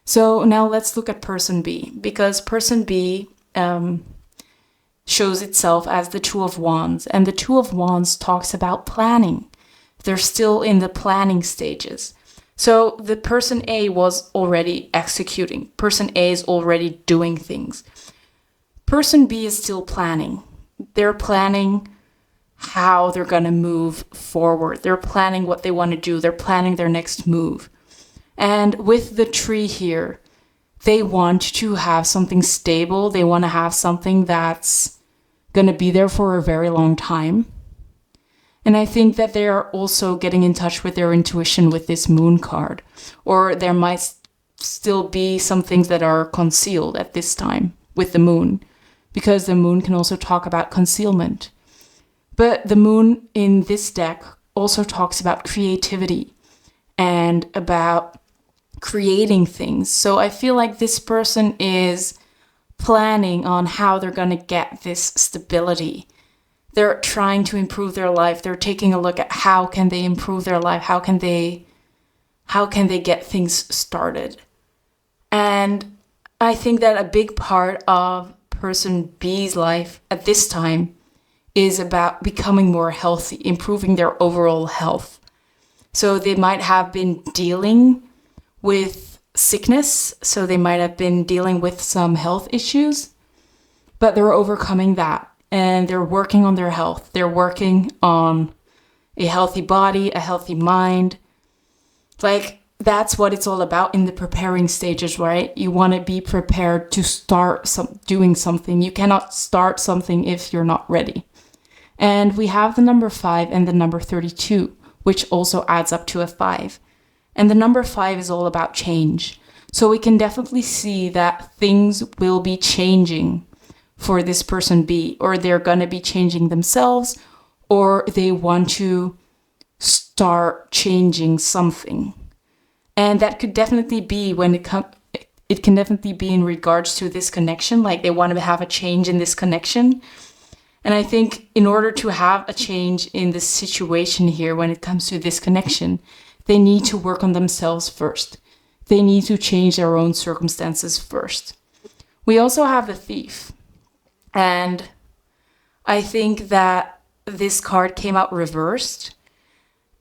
So now let's look at person B, because person B shows itself as the Two of Wands, and the Two of Wands talks about planning. They're still in the planning stages. So the person A was already executing. Person A is already doing things. Person B is still planning. They're planning how they're going to move forward. They're planning what they want to do. They're planning their next move. And with the tree here, they want to have something stable. They want to have something that's going to be there for a very long time. And I think that they are also getting in touch with their intuition with this moon card. Or there might still be some things that are concealed at this time with the moon, because the moon can also talk about concealment. But the moon in this deck also talks about creativity and about creating things. So I feel like this person is planning on how they're going to get this stability. They're trying to improve their life. They're taking a look at how can they improve their life? How can they get things started? And I think that a big part of person B's life at this time is about becoming more healthy, improving their overall health. So they might have been dealing with sickness, so they might have been dealing with some health issues, but they're overcoming that, and they're working on their health. They're working on a healthy body, a healthy mind. Like, that's what it's all about in the preparing stages, right? You want to be prepared to start doing something. You cannot start something if you're not ready. And we have the number 5 and the number 32, which also adds up to a 5. And the number 5 is all about change. So we can definitely see that things will be changing for this person B, or they're going to be changing themselves, or they want to start changing something. And that could definitely be it can definitely be in regards to this connection, like they want to have a change in this connection. And I think in order to have a change in this situation here, when it comes to this connection, they need to work on themselves first. They need to change their own circumstances first. We also have the Thief. And I think that this card came out reversed.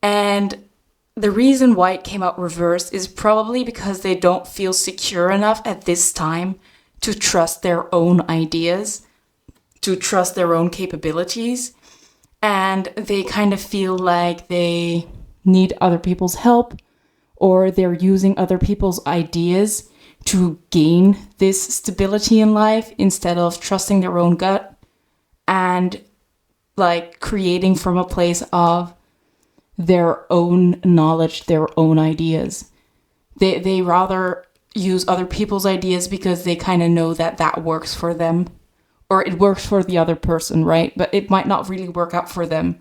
And the reason why it came out reversed is probably because they don't feel secure enough at this time to trust their own ideas, to trust their own capabilities. And they kind of feel like they need other people's help, or they're using other people's ideas to gain this stability in life instead of trusting their own gut and like creating from a place of their own knowledge, their own ideas. They rather use other people's ideas because they kind of know that that works for them, or it works for the other person, right? But it might not really work out for them.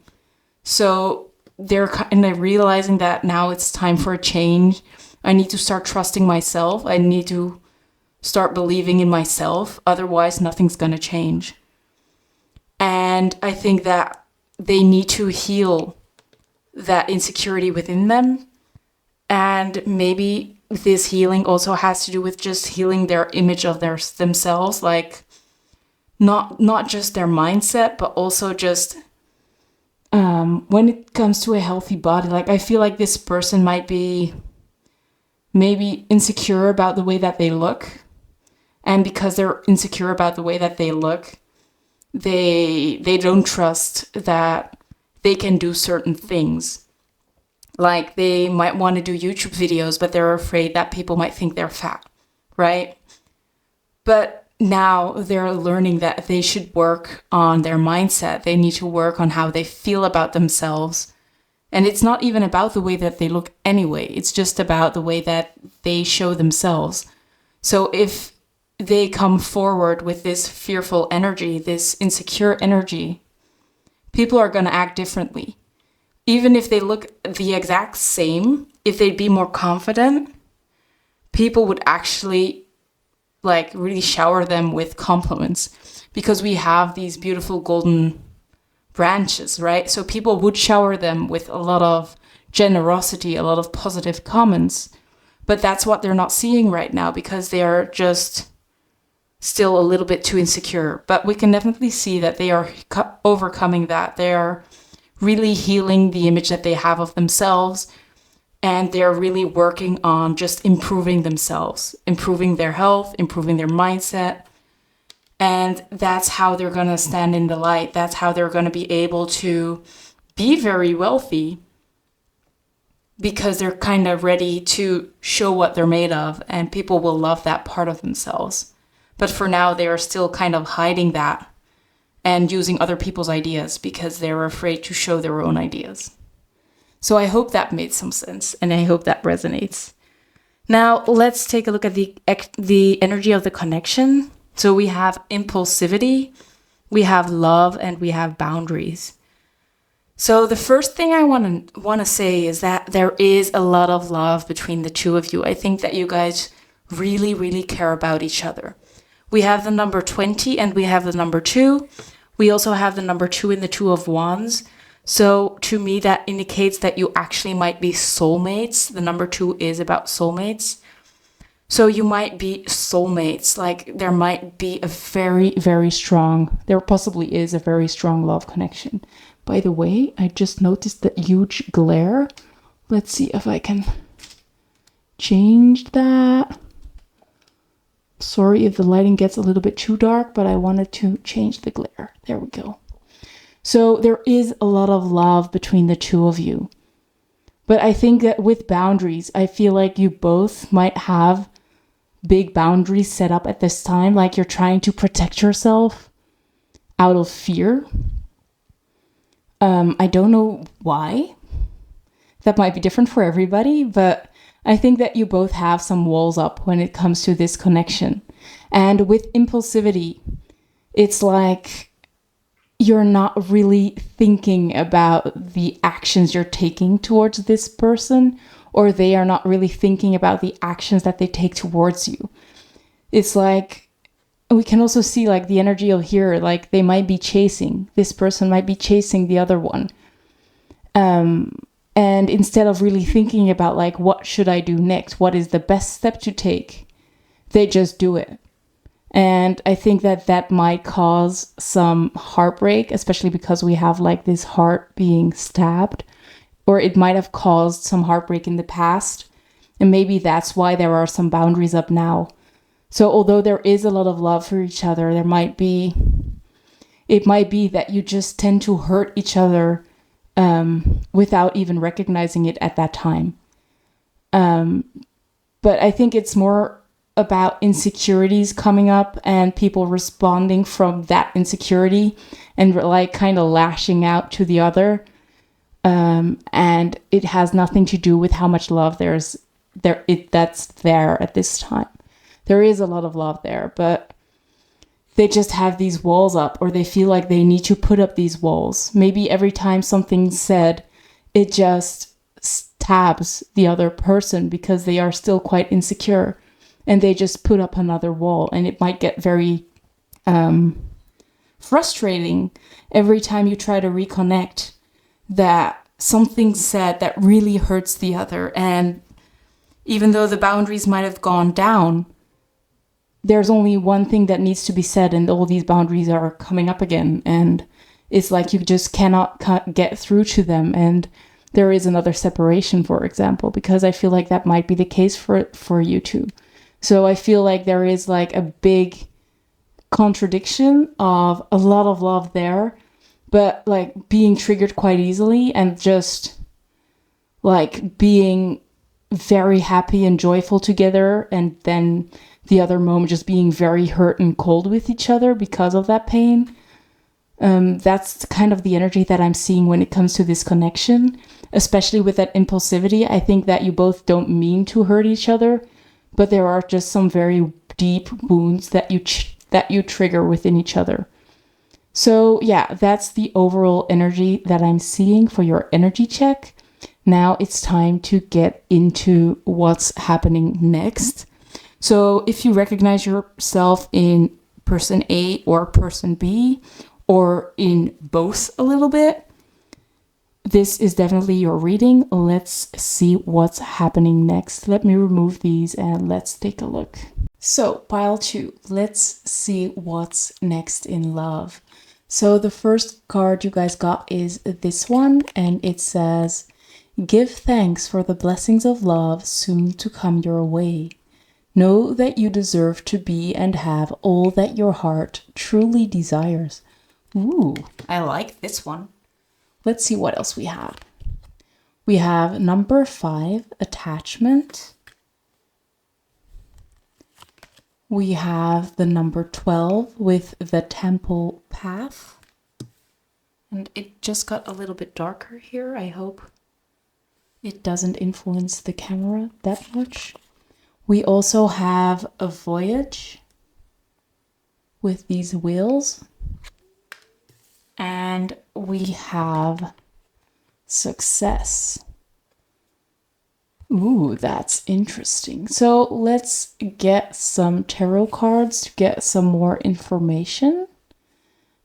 So they're kind of realizing that now it's time for a change. I need to start trusting myself. I need to start believing in myself. Otherwise, nothing's going to change. And I think that they need to heal that insecurity within them. And maybe this healing also has to do with just healing their image of themselves, like not just their mindset, but also just when it comes to a healthy body. Like I feel like this person might be maybe insecure about the way that they look. And because they're insecure about the way that they look, they don't trust that they can do certain things. Like they might want to do YouTube videos, but they're afraid that people might think they're fat, right? But now they're learning that they should work on their mindset. They need to work on how they feel about themselves. And it's not even about the way that they look anyway. It's just about the way that they show themselves. So if they come forward with this fearful energy, this insecure energy, people are going to act differently. Even if they look the exact same, if they'd be more confident, people would actually like really shower them with compliments, because we have these beautiful golden branches, right? So people would shower them with a lot of generosity, a lot of positive comments. But that's what they're not seeing right now, because they are just still a little bit too insecure. But we can definitely see that they are overcoming that. They are really healing the image that they have of themselves. And they're really working on just improving themselves, improving their health, improving their mindset. And that's how they're going to stand in the light. That's how they're going to be able to be very wealthy, because they're kind of ready to show what they're made of, and people will love that part of themselves. But for now, they are still kind of hiding that and using other people's ideas because they're afraid to show their own ideas. So I hope that made some sense, and I hope that resonates. Now, let's take a look at the energy of the connection. So we have impulsivity, we have love, and we have boundaries. So the first thing I want to say is that there is a lot of love between the two of you. I think that you guys really, really care about each other. We have the number 20 and we have the number 2. We also have the number 2 in the Two of Wands. So to me, that indicates that you actually might be soulmates. The number 2 is about soulmates. So you might be soulmates. Like there might be a very, very strong, there possibly is a very strong love connection. By the way, I just noticed that huge glare. Let's see if I can change that. Sorry if the lighting gets a little bit too dark, but I wanted to change the glare. There we go. So there is a lot of love between the two of you. But I think that with boundaries, I feel like you both might have big boundaries set up at this time. Like you're trying to protect yourself out of fear. I don't know why. That might be different for everybody, but I think that you both have some walls up when it comes to this connection. And with impulsivity, it's like you're not really thinking about the actions you're taking towards this person, or they are not really thinking about the actions that they take towards you. It's like, we can also see like the energy of here, like they might be chasing, this person might be chasing the other one. And instead of really thinking about like, what should I do next? What is the best step to take? They just do it. And I think that that might cause some heartbreak, especially because we have like this heart being stabbed, or it might have caused some heartbreak in the past. And maybe that's why there are some boundaries up now. So although there is a lot of love for each other, there might be it might be that you just tend to hurt each other without even recognizing it at that time. But I think it's more about insecurities coming up and people responding from that insecurity and like kind of lashing out to the other. And it has nothing to do with how much love that's there at this time. There is a lot of love there, but they just have these walls up, or they feel like they need to put up these walls. Maybe every time something's said, it just stabs the other person because they are still quite insecure, and they just put up another wall, and it might get very frustrating every time you try to reconnect, that something said that really hurts the other, and even though the boundaries might have gone down, there's only one thing that needs to be said, and all these boundaries are coming up again, and it's like you just cannot get through to them, and there is another separation, for example, because I feel like that might be the case for you too. So I feel like there is like a big contradiction of a lot of love there, but like being triggered quite easily, and just like being very happy and joyful together, and then the other moment just being very hurt and cold with each other because of that pain. That's kind of the energy that I'm seeing when it comes to this connection, especially with that impulsivity. I think that you both don't mean to hurt each other, but there are just some very deep wounds that you trigger within each other. So yeah, that's the overall energy that I'm seeing for your energy check. Now it's time to get into what's happening next. So if you recognize yourself in person A or person B, or in both a little bit, this is definitely your reading. Let's see what's happening next. Let me remove these and let's take a look. So pile 2, let's see what's next in love. So the first card you guys got is this one, and it says, "Give thanks for the blessings of love soon to come your way. Know that you deserve to be and have all that your heart truly desires." Ooh, I like this one. Let's see what else we have. We have number 5, attachment. We have the number 12 with the temple path. And it just got a little bit darker here. I hope it doesn't influence the camera that much. We also have a voyage with these wheels. And we have success. Ooh, that's interesting. So let's get some tarot cards to get some more information.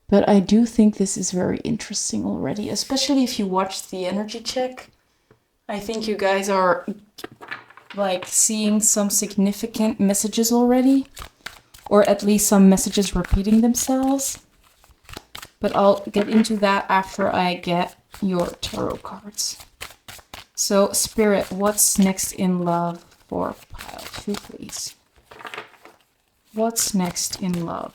But I do think this is very interesting already, especially if you watched the energy check. I think you guys are like seeing some significant messages already, or at least some messages repeating themselves. But I'll get into that after I get your tarot cards. So, Spirit, what's next in love for pile 2, please? What's next in love?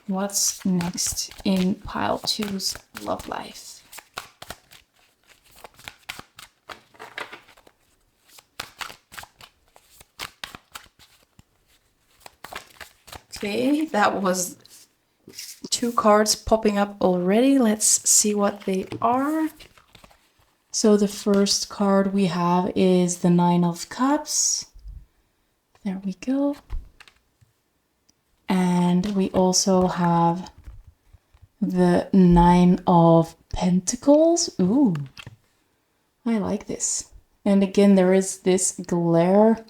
What's next in pile 2's love life? Okay, that was 2 cards popping up already. Let's see what they are. So the first card we have is the 9 of Cups. There we go. And we also have the 9 of Pentacles. Ooh, I like this. And again, there is this glare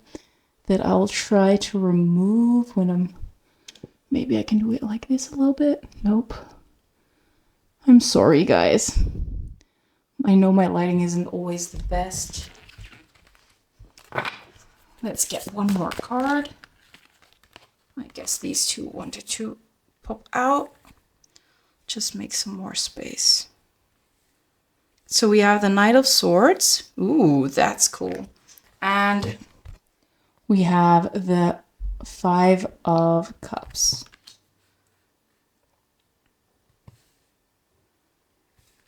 that I'll try to remove when I'm... Maybe I can do it like this a little bit. Nope. I'm sorry, guys. I know my lighting isn't always the best. Let's get one more card. I guess these two wanted to pop out. Just make some more space. So we have the Knight of Swords. Ooh, that's cool. And we have the 5 of Cups.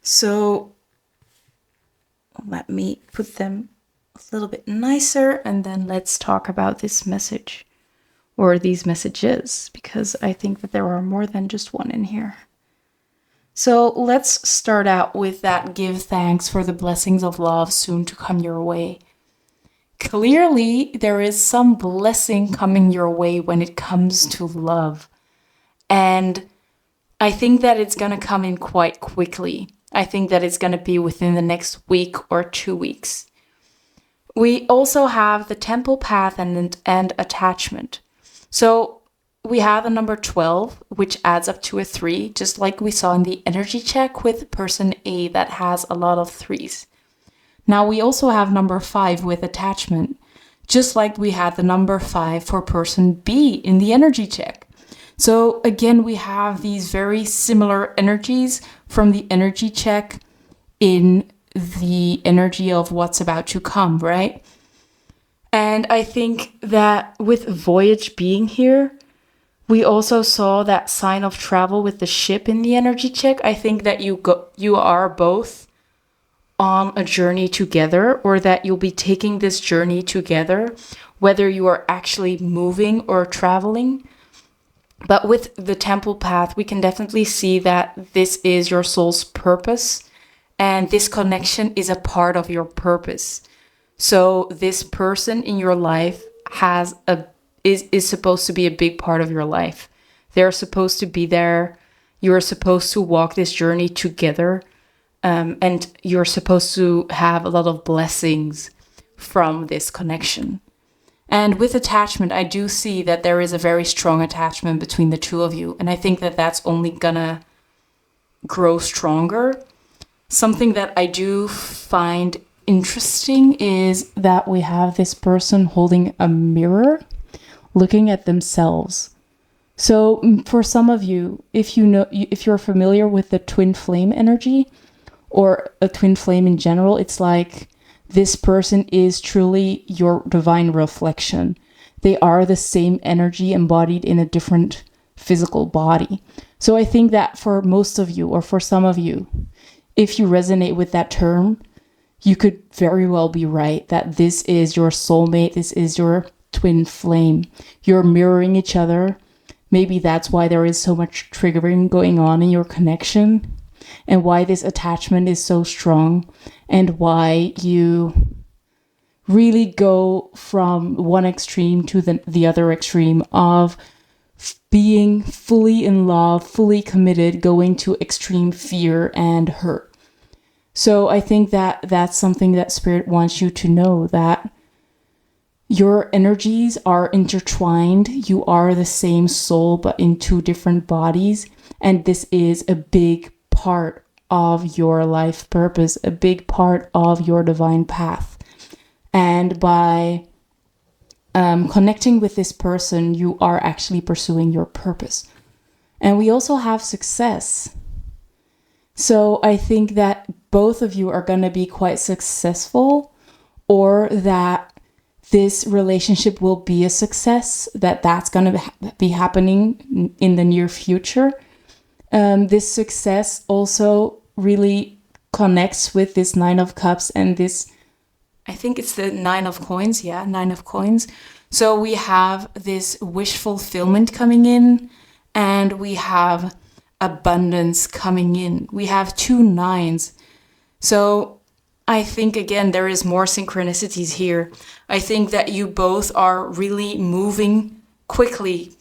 So let me put them a little bit nicer, and then let's talk about this message or these messages, because I think that there are more than just one in here. So let's start out with that give thanks for the blessings of love soon to come your way. Clearly, there is some blessing coming your way when it comes to love. And I think that it's going to come in quite quickly. I think that it's going to be within the next week or 2 weeks. We also have the temple path and attachment. So we have a number 12, which adds up to a 3, just like we saw in the energy check with person A that has a lot of 3s. Now we also have number 5 with attachment, just like we had the number 5 for person B in the energy check. So again, we have these very similar energies from the energy check in the energy of what's about to come, right? And I think that with Voyage being here, we also saw that sign of travel with the ship in the energy check. I think that you are both on a journey together, or that you'll be taking this journey together, whether you are actually moving or traveling. But with the temple path, we can definitely see that this is your soul's purpose, and this connection is a part of your purpose. So this person in your life is supposed to be a big part of your life. They're supposed to be there. You're supposed to walk this journey together, and you're supposed to have a lot of blessings from this connection. And with attachment, I do see that there is a very strong attachment between the two of you. And I think that that's only gonna grow stronger. Something that I do find interesting is that we have this person holding a mirror, looking at themselves. So for some of you, if you're familiar with the twin flame energy or a twin flame in general, it's like this person is truly your divine reflection. They are the same energy embodied in a different physical body. So I think that for most of you, or for some of you, if you resonate with that term, you could very well be right that this is your soulmate, this is your twin flame. You're mirroring each other. Maybe that's why there is so much triggering going on in your connection, and why this attachment is so strong, and why you really go from one extreme to the other extreme of being fully in love, fully committed, going to extreme fear and hurt. So I think that that's something that Spirit wants you to know, that your energies are intertwined. You are the same soul, but in two different bodies. And this is a big part of your life purpose, a big part of your divine path. And by connecting with this person, you are actually pursuing your purpose. And we also have success. So I think that both of you are going to be quite successful, or that this relationship will be a success, that's going to be happening in the near future. This success also really connects with this 9 of Cups and this, I think it's the 9 of Coins. Yeah, 9 of Coins. So we have this wish fulfillment coming in, and we have abundance coming in. We have 2 9s. So I think, again, there is more synchronicities here. I think that you both are really moving quickly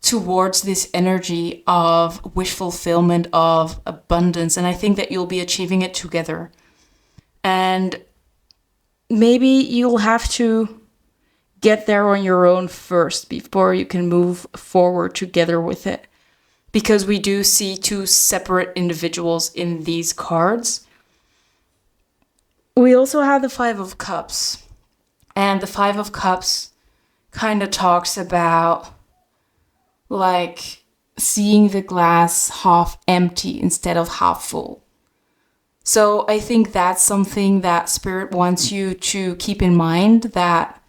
towards this energy of wish fulfillment, of abundance. And I think that you'll be achieving it together. And maybe you'll have to get there on your own first before you can move forward together with it. Because we do see 2 separate individuals in these cards. We also have the 5 of Cups. And the 5 of Cups kind of talks about like seeing the glass half empty instead of half full. So I think that's something that Spirit wants you to keep in mind, that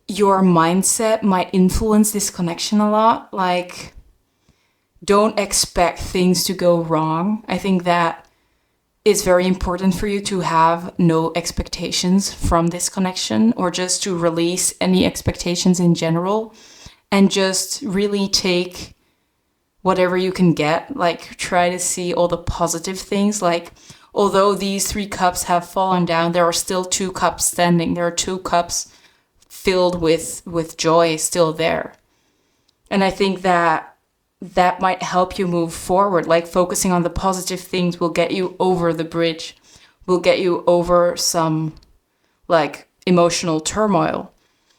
your mindset might influence this connection a lot. Like, don't expect things to go wrong. I think that it's very important for you to have no expectations from this connection, or just to release any expectations in general and just really take whatever you can get. Like, try to see all the positive things. Like, although these 3 cups have fallen down, there are still 2 cups standing. There are 2 cups filled with joy still there. And I think that might help you move forward. Like, focusing on the positive things will get you over the bridge, will get you over some like emotional turmoil.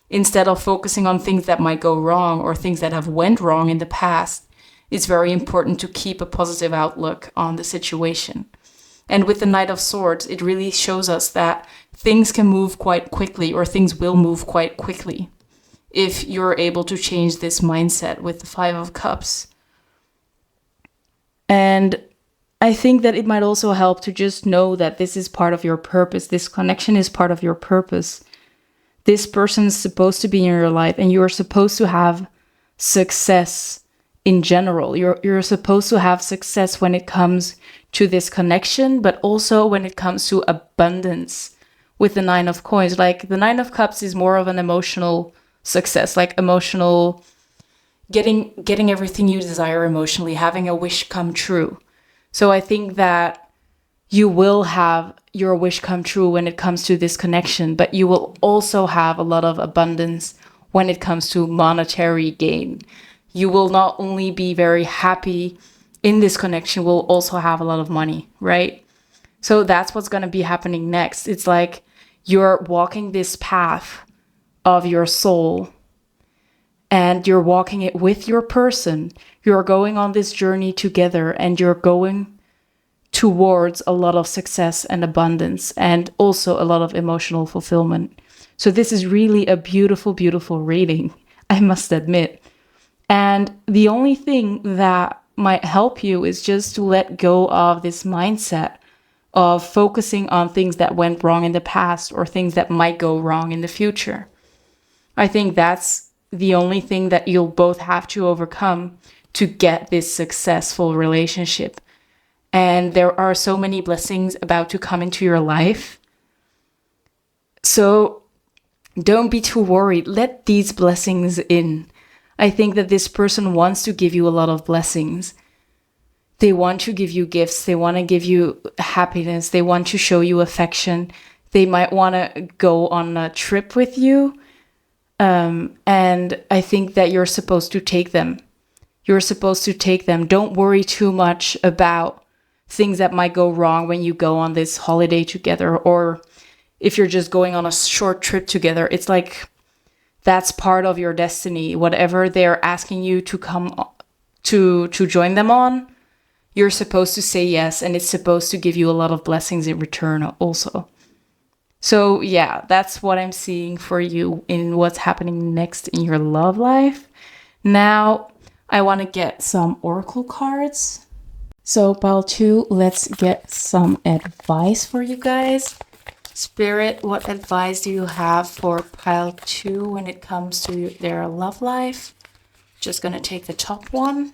Instead of focusing on things that might go wrong or things that have went wrong in the past, it's very important to keep a positive outlook on the situation. And with the Knight of Swords, it really shows us that things can move quite quickly, or things will move quite quickly, if you're able to change this mindset with the 5 of Cups. And I think that it might also help to just know that this is part of your purpose. This connection is part of your purpose. This person's supposed to be in your life, and you're supposed to have success in general. You're supposed to have success when it comes to this connection, but also when it comes to abundance with the 9 of Coins. Like, the 9 of Cups is more of an emotional success, like emotional, getting everything you desire emotionally, having a wish come true. So I think that you will have your wish come true when it comes to this connection, but you will also have a lot of abundance when it comes to monetary gain. You will not only be very happy in this connection, will also have a lot of money, right? So that's what's going to be happening next. It's like you're walking this path of your soul, and you're walking it with your person. You're going on this journey together, and you're going towards a lot of success and abundance, and also a lot of emotional fulfillment. So this is really a beautiful, beautiful reading, I must admit. And the only thing that might help you is just to let go of this mindset of focusing on things that went wrong in the past or things that might go wrong in the future. I think that's the only thing that you'll both have to overcome to get this successful relationship. And there are so many blessings about to come into your life. So don't be too worried. Let these blessings in. I think that this person wants to give you a lot of blessings. They want to give you gifts. They want to give you happiness. They want to show you affection. They might want to go on a trip with you. And I think that you're supposed to take them. You're supposed to take them. Don't worry too much about things that might go wrong when you go on this holiday together, or if you're just going on a short trip together. It's like, that's part of your destiny. Whatever they're asking you to come to join them on, you're supposed to say yes, and it's supposed to give you a lot of blessings in return also. So yeah, that's what I'm seeing for you in what's happening next in your love life. Now, I want to get some oracle cards. So pile 2, let's get some advice for you guys. Spirit, what advice do you have for pile 2 when it comes to their love life? Just gonna take the top one.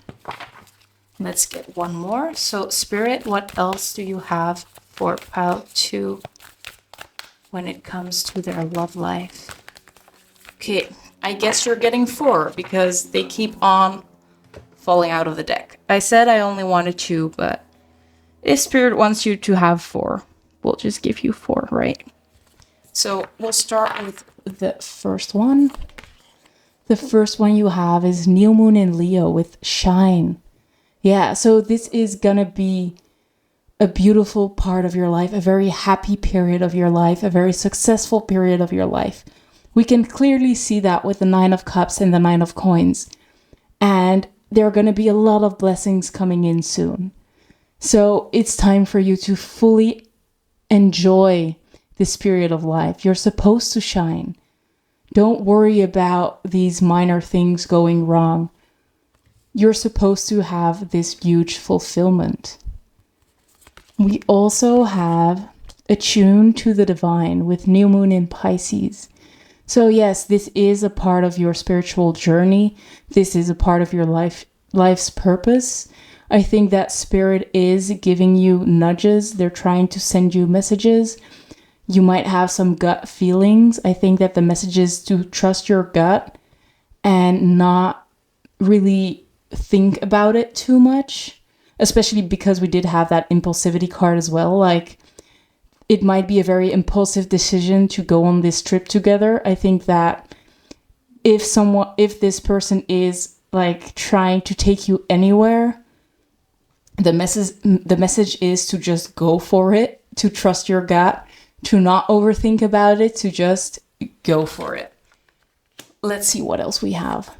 Let's get one more. So Spirit, what else do you have for pile 2 when it comes to their love life? Okay, I guess you're getting 4 because they keep on falling out of the deck. I said I only wanted 2, but if Spirit wants you to have 4, we'll just give you 4, right? So we'll start with the first one. The first one you have is New Moon in Leo with Shine. Yeah, so this is gonna be a beautiful part of your life, a very happy period of your life, a very successful period of your life. We can clearly see that with the 9 of Cups and the 9 of Coins. And there are gonna be a lot of blessings coming in soon. So it's time for you to fully enjoy this period of life. You're supposed to shine. Don't worry about these minor things going wrong. You're supposed to have this huge fulfillment. We also have Attune to the Divine with New Moon in Pisces. So yes, this is a part of your spiritual journey. This is a part of your life's purpose. I think that Spirit is giving you nudges. They're trying to send you messages. You might have some gut feelings. I think that the message is to trust your gut and not really think about it too much, especially because we did have that impulsivity card as well. Like, it might be a very impulsive decision to go on this trip together. I think that if this person is like trying to take you anywhere, the message is to just go for it, to trust your gut, to not overthink about it, to just go for it. Let's see what else we have.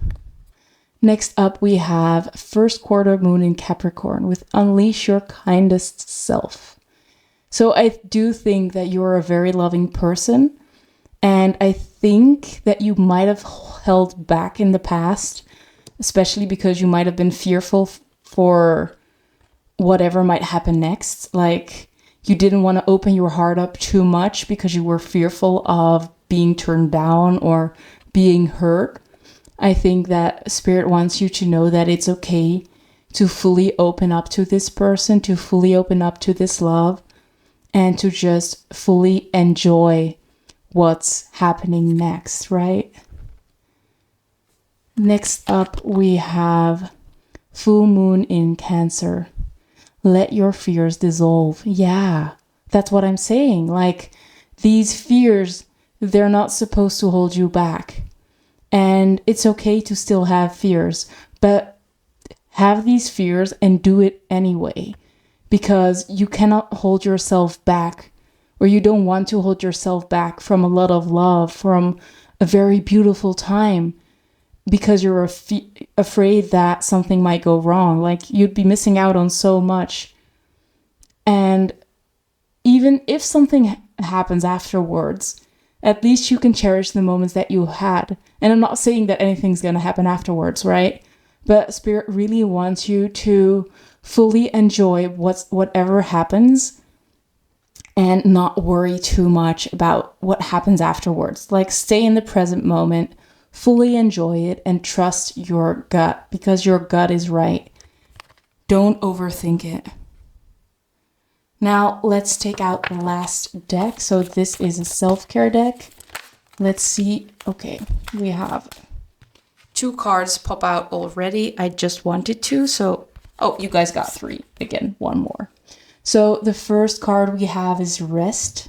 Next up, we have first quarter moon in Capricorn with unleash your kindest self. So I do think that you're a very loving person. And I think that you might have held back in the past, especially because you might have been fearful for whatever might happen next. Like, you didn't want to open your heart up too much because you were fearful of being turned down or being hurt. I think that Spirit wants you to know that it's okay to fully open up to this person, to fully open up to this love, and to just fully enjoy what's happening next, right? Next up, we have full moon in Cancer. Let your fears dissolve. Yeah, that's what I'm saying. Like, these fears, they're not supposed to hold you back. And it's okay to still have fears, but have these fears and do it anyway. Because you cannot hold yourself back, or you don't want to hold yourself back from a lot of love, from a very beautiful time, because you're afraid that something might go wrong. Like, you'd be missing out on so much. And even if something happens afterwards, at least you can cherish the moments that you had. And I'm not saying that anything's going to happen afterwards, right? But Spirit really wants you to fully enjoy whatever happens and not worry too much about what happens afterwards. Like, stay in the present moment, fully enjoy it, and trust your gut, because your gut is right. Don't overthink it. Now, let's take out the last deck. So this is a self-care deck. Let's see. Okay, we have 2 cards pop out already. I just wanted to, so... Oh, you guys got 3. Again, 1 more. So the first card we have is rest.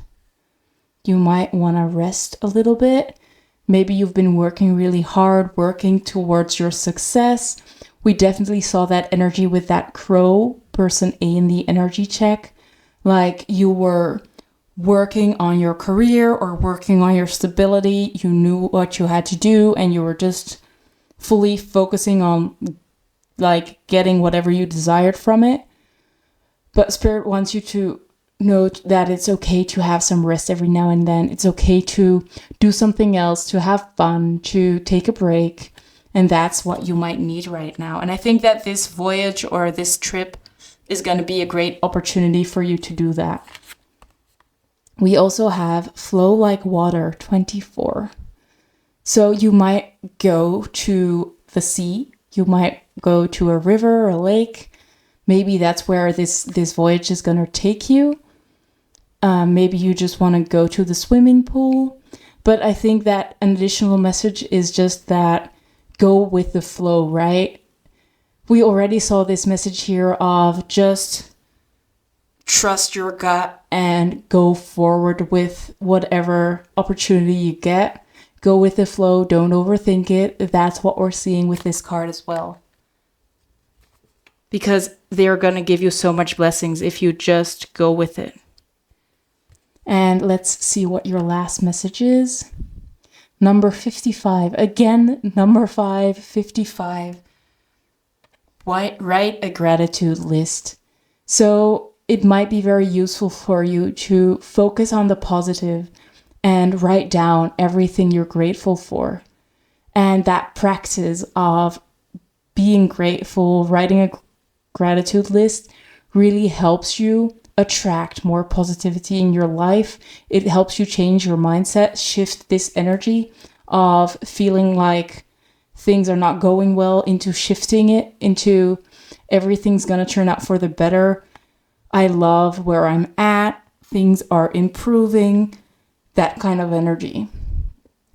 You might want to rest a little bit. Maybe you've been working really hard, working towards your success. We definitely saw that energy with that crow, person A in the energy check. Like, you were working on your career or working on your stability. You knew what you had to do, and you were just fully focusing on like getting whatever you desired from it. But Spirit wants you to note that it's okay to have some rest every now and then. It's okay to do something else, to have fun, to take a break. And that's what you might need right now. And I think that this voyage or this trip is going to be a great opportunity for you to do that. We also have flow like water 24. So you might go to the sea. You might go to a river or a lake. Maybe that's where this voyage is going to take you. Maybe you just want to go to the swimming pool. But I think that an additional message is just that go with the flow, right? We already saw this message here of just trust your gut and go forward with whatever opportunity you get. Go with the flow. Don't overthink it. That's what we're seeing with this card as well. Because they're going to give you so much blessings if you just go with it. And let's see what your last message is. Number 55. Again, number 5, 55. Write a gratitude list. So it might be very useful for you to focus on the positive and write down everything you're grateful for. And that practice of being grateful, writing a gratitude list, really helps you attract more positivity in your life. It helps you change your mindset, shift this energy of feeling like things are not going well into shifting it into Everything's gonna turn out for the better. I love where I'm at. Things are improving. That kind of energy.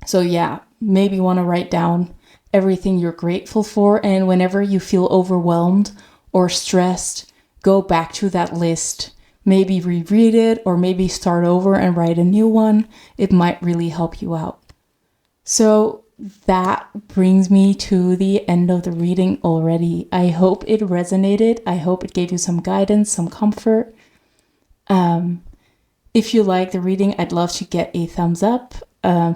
So yeah, maybe want to write down everything you're grateful for. And whenever you feel overwhelmed or stressed, go back to that list. Maybe reread it or maybe start over and write a new one. It might really help you out. So that brings me to the end of the reading already. I hope it resonated. I hope it gave you some guidance, some comfort. If you like the reading, I'd love to get a thumbs up.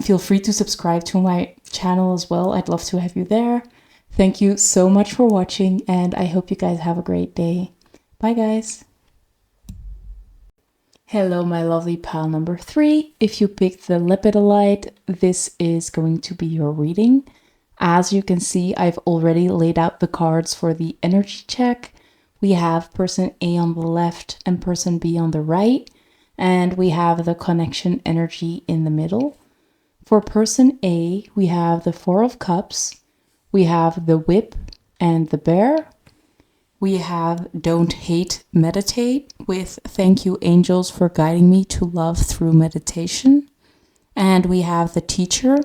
Feel free to subscribe to my channel as well. I'd love to have you there. Thank you so much for watching, and I hope you guys have a great day. Bye, guys. Hello, my lovely pile number 3. If you picked the Lepidolite, this is going to be your reading. As you can see, I've already laid out the cards for the energy check. We have person A on the left and person B on the right, and we have the connection energy in the middle. For person A, we have the Four of Cups, we have the Whip and the Bear. We have Don't Hate, Meditate with Thank you, angels, for guiding me to love through meditation. And we have the Teacher.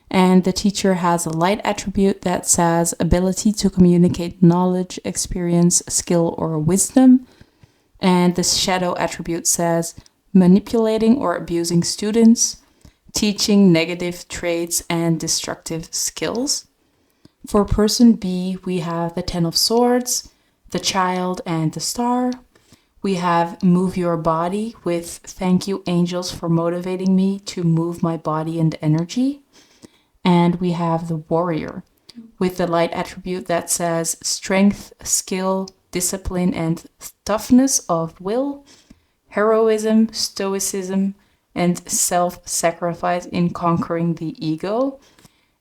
And the Teacher has a light attribute that says ability to communicate knowledge, experience, skill, or wisdom. And the Shadow attribute says manipulating or abusing students, teaching negative traits and destructive skills. For person B, we have the Ten of Swords, the Child, and the Star. We have Move Your Body with Thank you, angels, for motivating me to move my body and energy. And we have the Warrior with the light attribute that says strength, skill, discipline, and toughness of will, heroism, stoicism, and self-sacrifice in conquering the ego.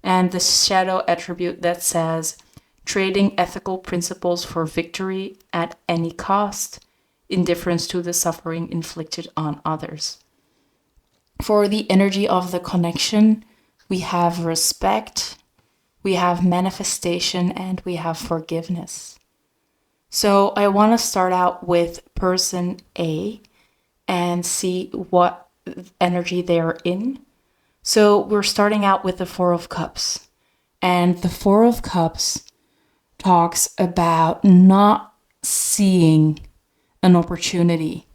And the Shadow attribute that says trading ethical principles for victory at any cost, indifference to the suffering inflicted on others. For the energy of the connection, we have respect, we have manifestation, and we have forgiveness. So I want to start out with person A and see what energy they're in. So we're starting out with the Four of Cups. And the Four of Cups talks about not seeing an opportunity,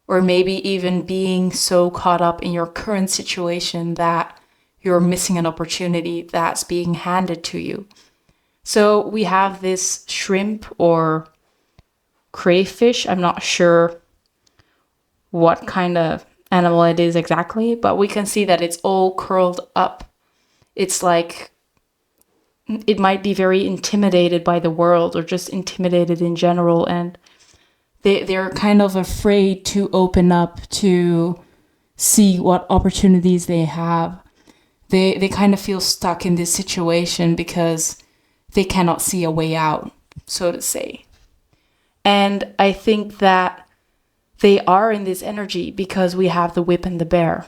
or maybe even being so caught up in your current situation that you're missing an opportunity that's being handed to you. So we have this shrimp or crayfish. I'm not sure what kind of animal it is exactly, but we can see that it's all curled up. It's like it might be very intimidated by the world or just intimidated in general, and they're kind of afraid to open up to see what opportunities they have. They kind of feel stuck in this situation because they cannot see a way out, so to say. And I think that they are in this energy because we have the Whip and the Bear.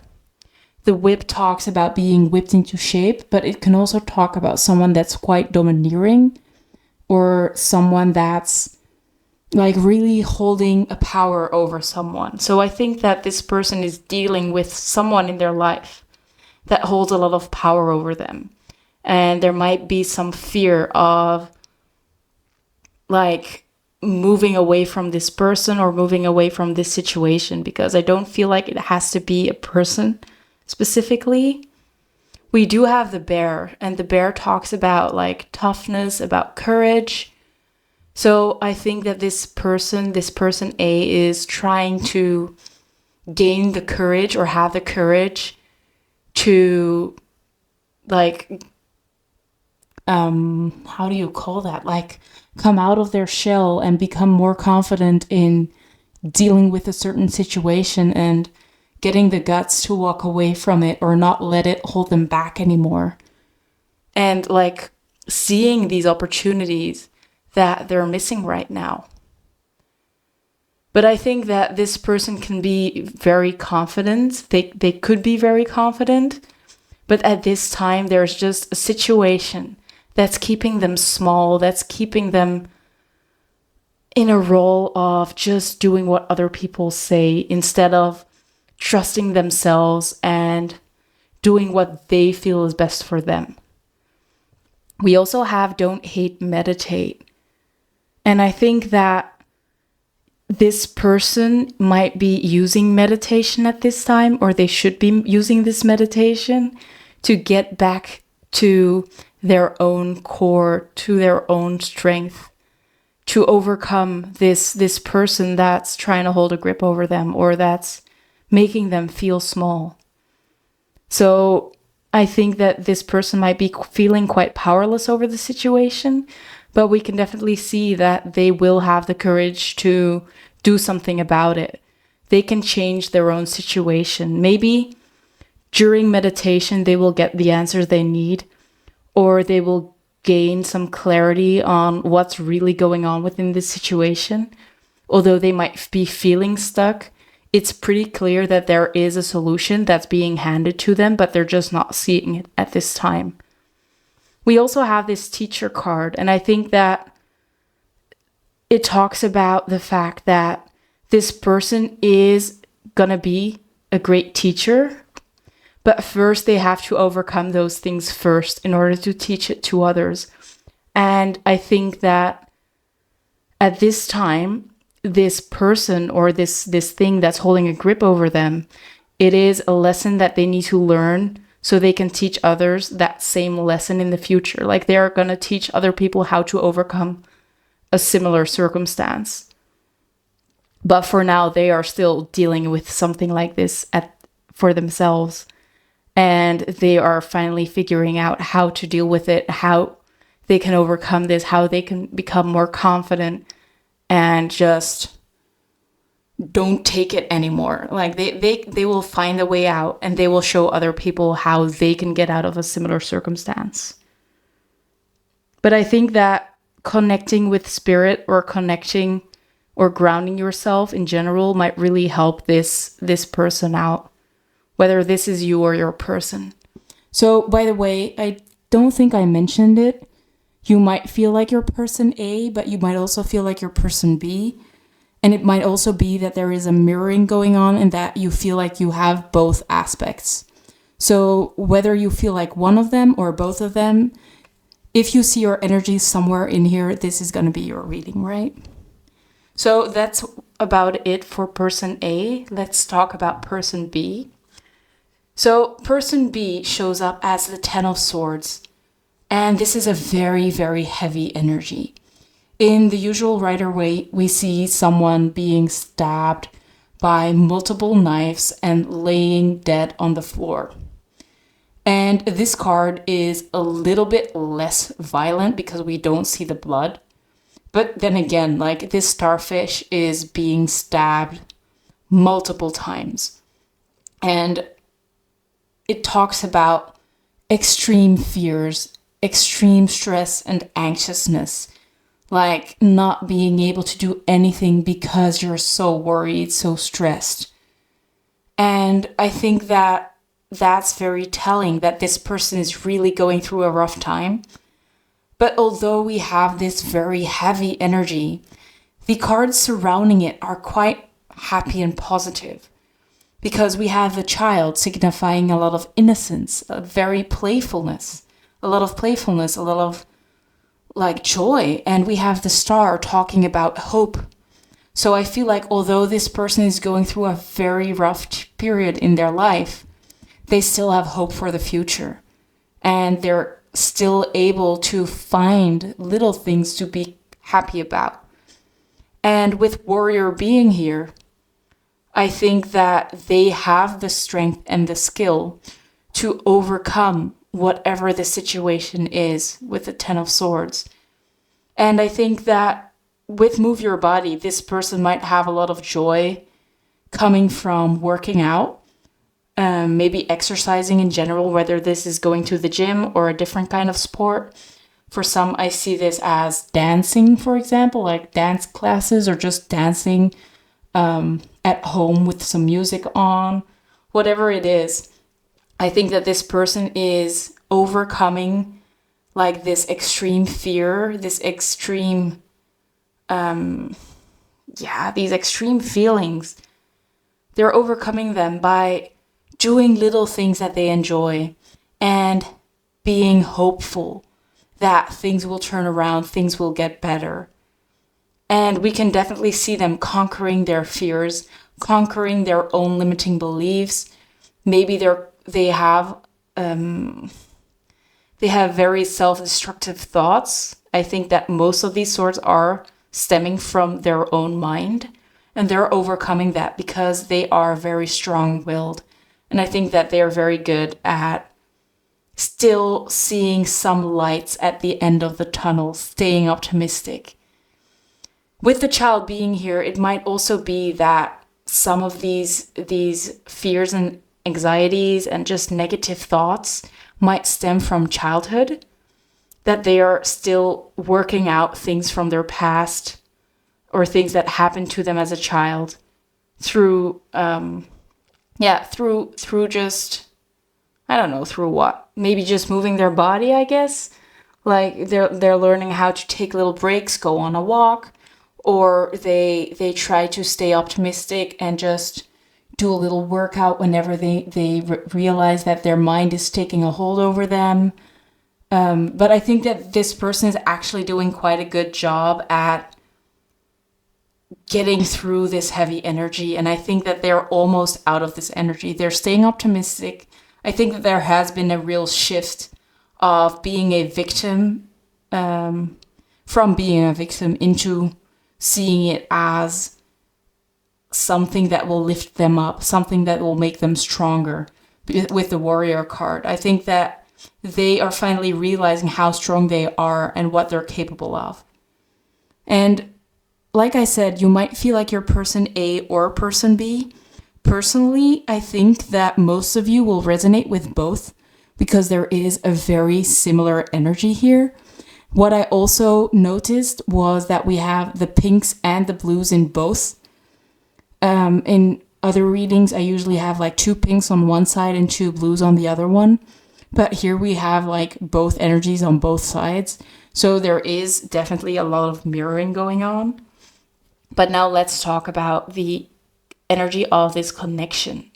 The Whip talks about being whipped into shape, but it can also talk about someone that's quite domineering or someone that's like really holding a power over someone. So I think that this person is dealing with someone in their life that holds a lot of power over them. And there might be some fear of like moving away from this person or moving away from this situation, because I don't feel like it has to be a person specifically. We do have the Bear, and the Bear talks about like toughness, about courage. So I think that this person A, is trying to gain the courage or have the courage to like, how do you call that? Like come out of their shell and become more confident in dealing with a certain situation and getting the guts to walk away from it or not let it hold them back anymore. And like seeing these opportunities that they're missing right now. But I think that this person can be very confident. They could be very confident. But at this time, there's just a situation that's keeping them small, that's keeping them in a role of just doing what other people say instead of trusting themselves and doing what they feel is best for them. We also have don't hate, meditate. And I think that this person might be using meditation at this time, or they should be using this meditation to get back to their own core, to their own strength, to overcome this person that's trying to hold a grip over them or that's making them feel small. So I think that this person might be feeling quite powerless over the situation, but we can definitely see that they will have the courage to do something about it. They can change their own situation. Maybe during meditation, they will get the answers they need, or they will gain some clarity on what's really going on within this situation. Although they might be feeling stuck, it's pretty clear that there is a solution that's being handed to them, but they're just not seeing it at this time. We also have this teacher card, and I think that it talks about the fact that this person is gonna be a great teacher, but first they have to overcome those things first in order to teach it to others. And I think that at this time, this person or this thing that's holding a grip over them, it is a lesson that they need to learn so they can teach others that same lesson in the future. Like they're gonna teach other people how to overcome a similar circumstance. But for now, they are still dealing with something like this for themselves. And they are finally figuring out how to deal with it, how they can overcome this, how they can become more confident and just don't take it anymore. Like they will find a way out, and they will show other people how they can get out of a similar circumstance. But I think that connecting with spirit or connecting or grounding yourself in general might really help this person out, whether this is you or your person. So, by the way, I don't think I mentioned it. You might feel like you're person A, but you might also feel like you're person B. And it might also be that there is a mirroring going on and that you feel like you have both aspects. So whether you feel like one of them or both of them, if you see your energy somewhere in here, this is going to be your reading, right? So that's about it for person A. Let's talk about person B. So person B shows up as the Ten of Swords. And this is a very, very heavy energy. In the usual Rider Waite, we see someone being stabbed by multiple knives and laying dead on the floor. And this card is a little bit less violent because we don't see the blood. But then again, like this starfish is being stabbed multiple times. And it talks about extreme fears, extreme stress and anxiousness. Like not being able to do anything because you're so worried, so stressed. And I think that that's very telling that this person is really going through a rough time. But although we have this very heavy energy, the cards surrounding it are quite happy and positive. Because we have the child signifying a lot of innocence, a lot of playfulness, a lot of like joy, and we have the star talking about hope. So I feel like although this person is going through a very rough period in their life, they still have hope for the future, and they're still able to find little things to be happy about. And with Warrior being here, I think that they have the strength and the skill to overcome whatever the situation is with the Ten of Swords. And I think that with Move Your Body, this person might have a lot of joy coming from working out, maybe exercising in general, whether this is going to the gym or a different kind of sport. For some, I see this as dancing, for example, like dance classes or just dancing at home with some music on, whatever it is. I think that this person is overcoming like this extreme fear, this extreme these extreme feelings, they're overcoming them by doing little things that they enjoy and being hopeful that things will turn around, things will get better. And we can definitely see them conquering their fears, conquering their own limiting beliefs. Maybe they have very self-destructive thoughts. I think that most of these sorts are stemming from their own mind, and they're overcoming that because they are very strong-willed. And I think that they're very good at still seeing some lights at the end of the tunnel, staying optimistic. With the child being here, it might also be that some of these fears and anxieties and just negative thoughts might stem from childhood, that they are still working out things from their past or things that happened to them as a child through just, I don't know, through what? Maybe just moving their body, I guess. Like they're learning how to take little breaks, go on a walk, or they try to stay optimistic and just do a little workout whenever they realize that their mind is taking a hold over them. But I think that this person is actually doing quite a good job at getting through this heavy energy. And I think that they're almost out of this energy. They're staying optimistic. I think that there has been a real shift of being a victim, from being a victim into seeing it as something that will lift them up, something that will make them stronger with the warrior card. I think that they are finally realizing how strong they are and what they're capable of. And like I said, you might feel like you're person A or person B. Personally, I think that most of you will resonate with both because there is a very similar energy here. What I also noticed was that we have the pinks and the blues in both. In other readings, I usually have like 2 pinks on one side and 2 blues on the other one. But here we have like both energies on both sides. So there is definitely a lot of mirroring going on. But now let's talk about the energy of this connection.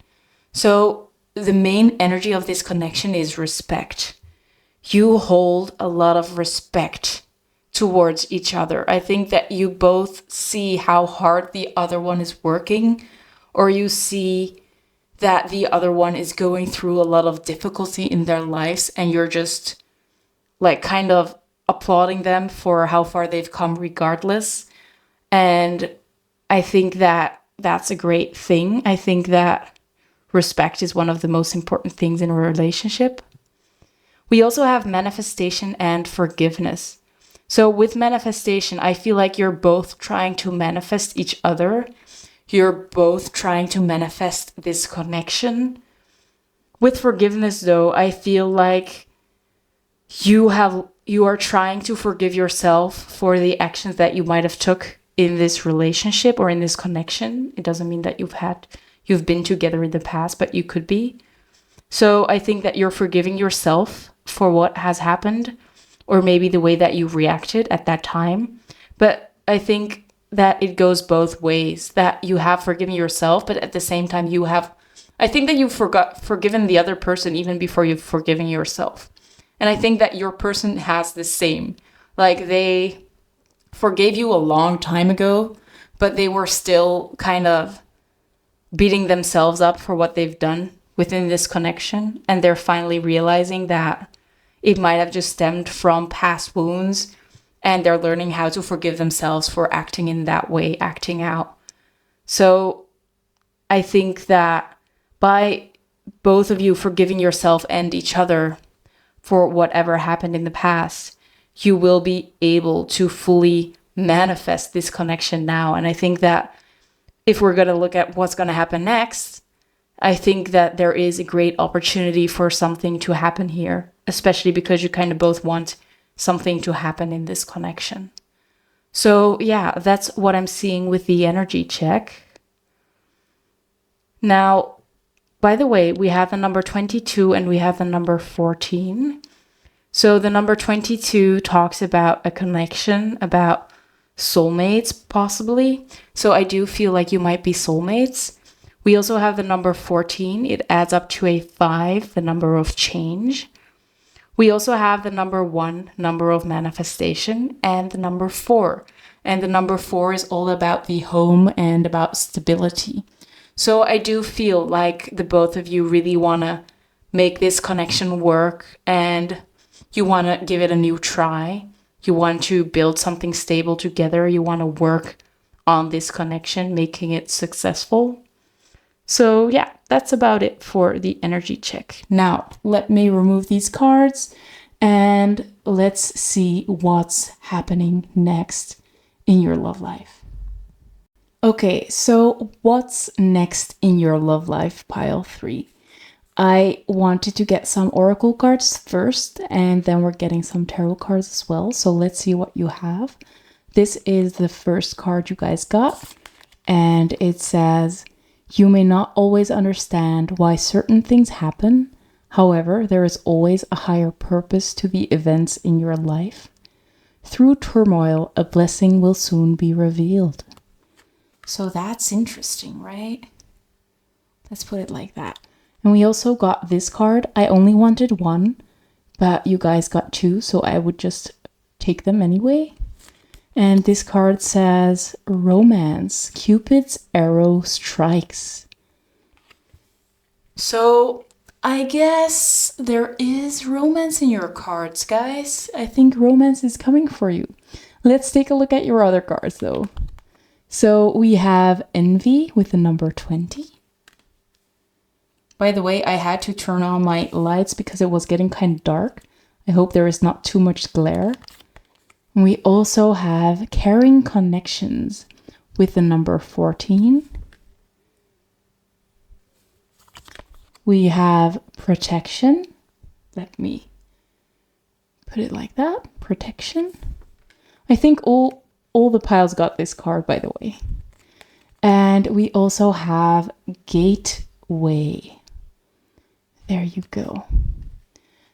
So the main energy of this connection is respect. You hold a lot of respect towards each other. I think that you both see how hard the other one is working, or you see that the other one is going through a lot of difficulty in their lives, and you're just like kind of applauding them for how far they've come regardless. And I think that that's a great thing. I think that respect is one of the most important things in a relationship. We also have manifestation and forgiveness. So with manifestation, I feel like you're both trying to manifest each other. You're both trying to manifest this connection. With forgiveness, though, I feel like you are trying to forgive yourself for the actions that you might have took in this relationship or in this connection. It doesn't mean that you've been together in the past, but you could be. So I think that you're forgiving yourself for what has happened, or maybe the way that you reacted at that time. But I think that it goes both ways, that you have forgiven yourself, but at the same time I think that you've forgiven the other person even before you've forgiven yourself. And I think that your person has the same. Like they forgave you a long time ago, but they were still kind of beating themselves up for what they've done within this connection. And they're finally realizing that it might have just stemmed from past wounds, and they're learning how to forgive themselves for acting in that way, acting out. So I think that by both of you forgiving yourself and each other for whatever happened in the past, you will be able to fully manifest this connection now. And I think that if we're going to look at what's going to happen next, I think that there is a great opportunity for something to happen here, especially because you kind of both want something to happen in this connection. So yeah, that's what I'm seeing with the energy check. Now, by the way, we have the number 22 and we have the number 14. So the number 22 talks about a connection, about soulmates, possibly. So I do feel like you might be soulmates. We also have the number 14. It adds up to a 5, the number of change. We also have the number 1, number of manifestation, and the number 4. And the number 4 is all about the home and about stability. So I do feel like the both of you really want to make this connection work, and you want to give it a new try. You want to build something stable together. You want to work on this connection, making it successful. So yeah, that's about it for the energy check. Now, let me remove these cards and let's see what's happening next in your love life. Okay, so what's next in your love life, pile 3? I wanted to get some oracle cards first, and then we're getting some tarot cards as well. So let's see what you have. This is the first card you guys got, and it says, you may not always understand why certain things happen. However, there is always a higher purpose to the events in your life. Through turmoil, a blessing will soon be revealed. So that's interesting, right? Let's put it like that. And we also got this card. I only wanted one, but you guys got 2, so I would just take them anyway. And this card says, romance, Cupid's arrow strikes. So I guess there is romance in your cards, guys. I think romance is coming for you. Let's take a look at your other cards though. So we have envy with the number 20. By the way, I had to turn on my lights because it was getting kind of dark. I hope there is not too much glare. We also have caring connections with the number 14. We have protection. Let me put it like that. Protection. I think all the piles got this card, by the way. And we also have gateway. There you go.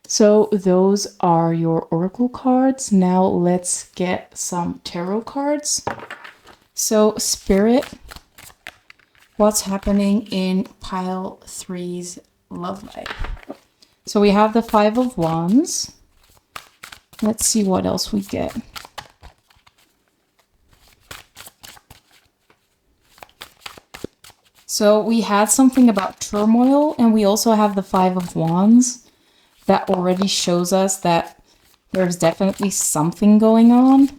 So those are your oracle cards. Now let's get some tarot cards. So Spirit, what's happening in pile 3's love life? So we have the 5 of Wands. Let's see what else we get. So we had something about turmoil, and we also have the 5 of Wands. That already shows us that there's definitely something going on.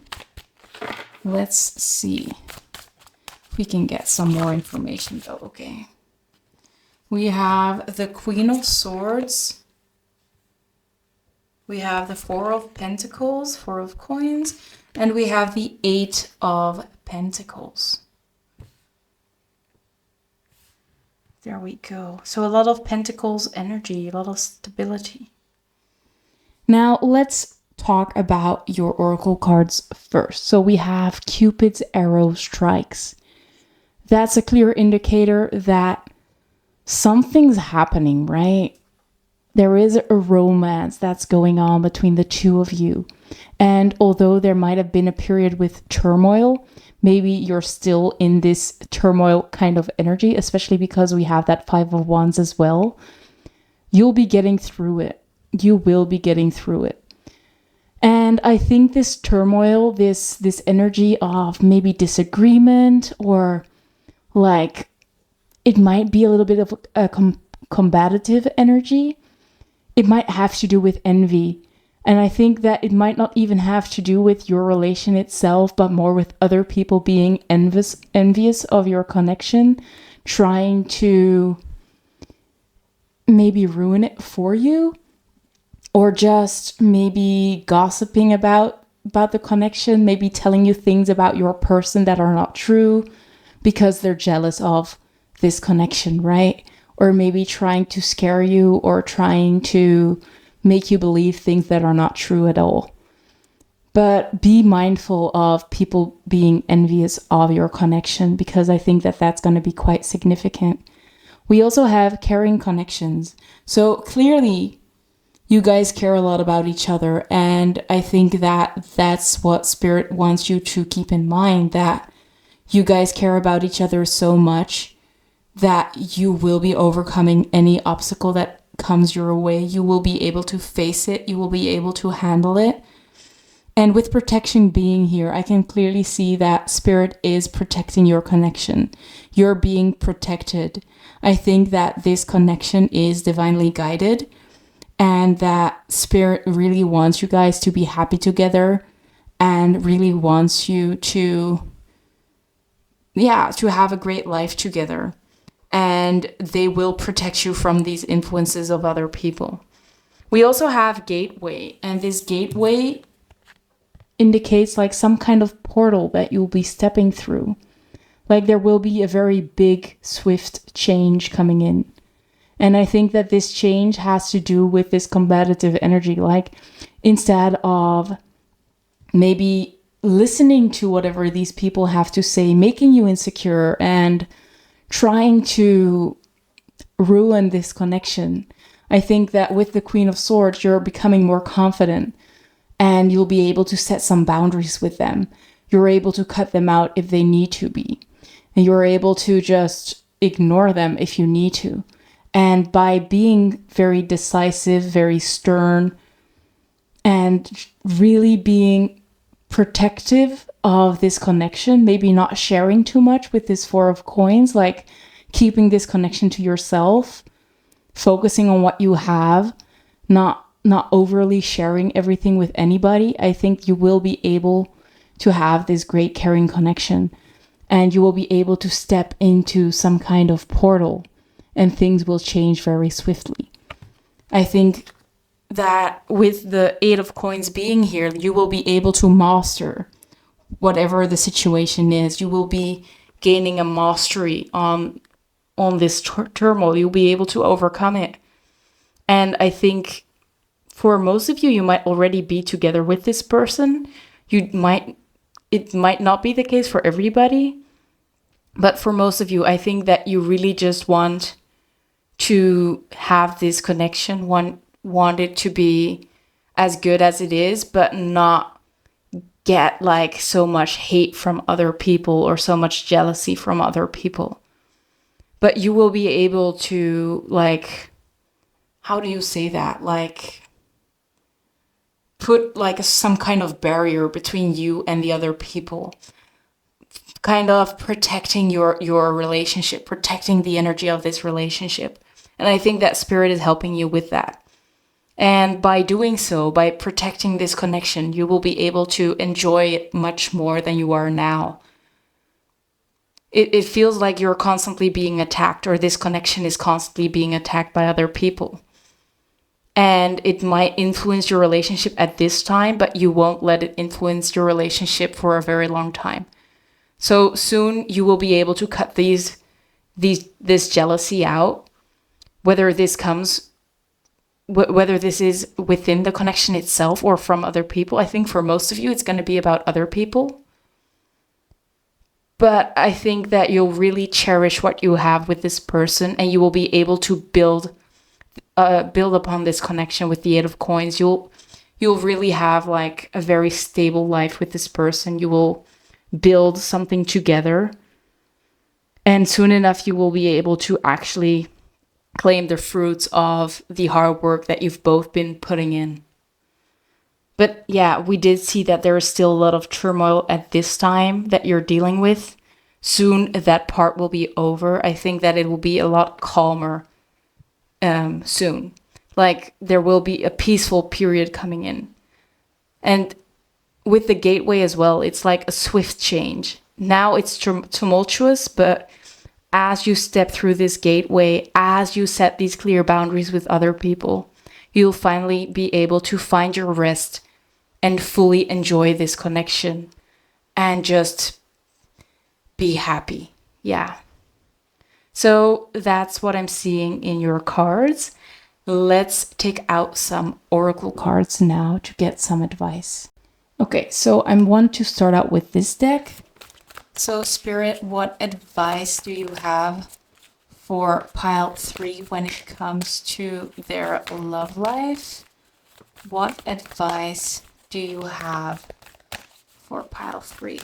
Let's see if we can get some more information though. Okay. We have the Queen of Swords. We have the 4 of Pentacles, 4 of Coins, and we have the 8 of Pentacles. There we go. So a lot of Pentacles energy, a lot of stability. Now let's talk about your oracle cards first. So we have Cupid's arrow strikes. That's a clear indicator that something's happening, right? There is a romance that's going on between the two of you. And although there might have been a period with turmoil, maybe you're still in this turmoil kind of energy, especially because we have that 5 of Wands as well. You'll be getting through it. You will be getting through it. And I think this turmoil, this energy of maybe disagreement, or like it might be a little bit of a combative energy. It might have to do with envy. And I think that it might not even have to do with your relation itself, but more with other people being envious of your connection, trying to maybe ruin it for you, or just maybe gossiping about the connection, maybe telling you things about your person that are not true because they're jealous of this connection, right? Or maybe trying to scare you or trying to make you believe things that are not true at all. But be mindful of people being envious of your connection, because I think that that's going to be quite significant. We also have caring connections. So clearly, you guys care a lot about each other. And I think that that's what Spirit wants you to keep in mind, that you guys care about each other so much that you will be overcoming any obstacle that comes your way. You will be able to face it. You will be able to handle it. And with protection being here, I can clearly see that Spirit is protecting your connection. You're being protected. I think that this connection is divinely guided, and that Spirit really wants you guys to be happy together and really wants you to have a great life together. And they will protect you from these influences of other people. We also have gateway, and this gateway indicates like some kind of portal that you'll be stepping through. Like there will be a very big, swift change coming in. And I think that this change has to do with this combative energy. Like instead of maybe listening to whatever these people have to say, making you insecure and trying to ruin this connection, I think that with the Queen of Swords, you're becoming more confident and you'll be able to set some boundaries with them. You're able to cut them out if they need to be. And you're able to just ignore them if you need to. And by being very decisive, very stern, and really being protective of this connection, maybe not sharing too much with this Four of Coins, like keeping this connection to yourself, focusing on what you have, not overly sharing everything with anybody, I think you will be able to have this great caring connection, and you will be able to step into some kind of portal and things will change very swiftly. I think that with the Eight of Coins being here, you will be able to master whatever the situation is. You will be gaining a mastery on this turmoil. You'll be able to overcome it. And I think for most of you, you might already be together with this person. It might not be the case for everybody, but for most of you, I think that you really just want to have this connection, want it to be as good as it is, but not get like so much hate from other people or so much jealousy from other people. But you will be able to, like, how do you say that? Like, put like some kind of barrier between you and the other people, kind of protecting your relationship, protecting the energy of this relationship. And I think that Spirit is helping you with that. And by doing so, by protecting this connection, you will be able to enjoy it much more than you are now. It feels like you're constantly being attacked, or this connection is constantly being attacked by other people. And it might influence your relationship at this time, but you won't let it influence your relationship for a very long time. So soon you will be able to cut this jealousy out, whether this is within the connection itself or from other people. I think for most of you, it's going to be about other people. But I think that you'll really cherish what you have with this person, and you will be able to build upon this connection with the Eight of Coins. You'll really have like a very stable life with this person. You will build something together, and soon enough you will be able to actually claim the fruits of the hard work that you've both been putting in. But yeah, we did see that there is still a lot of turmoil at this time that you're dealing with. Soon that part will be over. I think that it will be a lot calmer soon. Like there will be a peaceful period coming in. And with the gateway as well, it's like a swift change. Now it's tumultuous, but as you step through this gateway, as you set these clear boundaries with other people, you'll finally be able to find your rest and fully enjoy this connection and just be happy. Yeah. So that's what I'm seeing in your cards. Let's take out some oracle cards now to get some advice. Okay, so I want to start out with this deck. So Spirit, what advice do you have for pile 3 when it comes to their love life? What advice do you have for pile 3?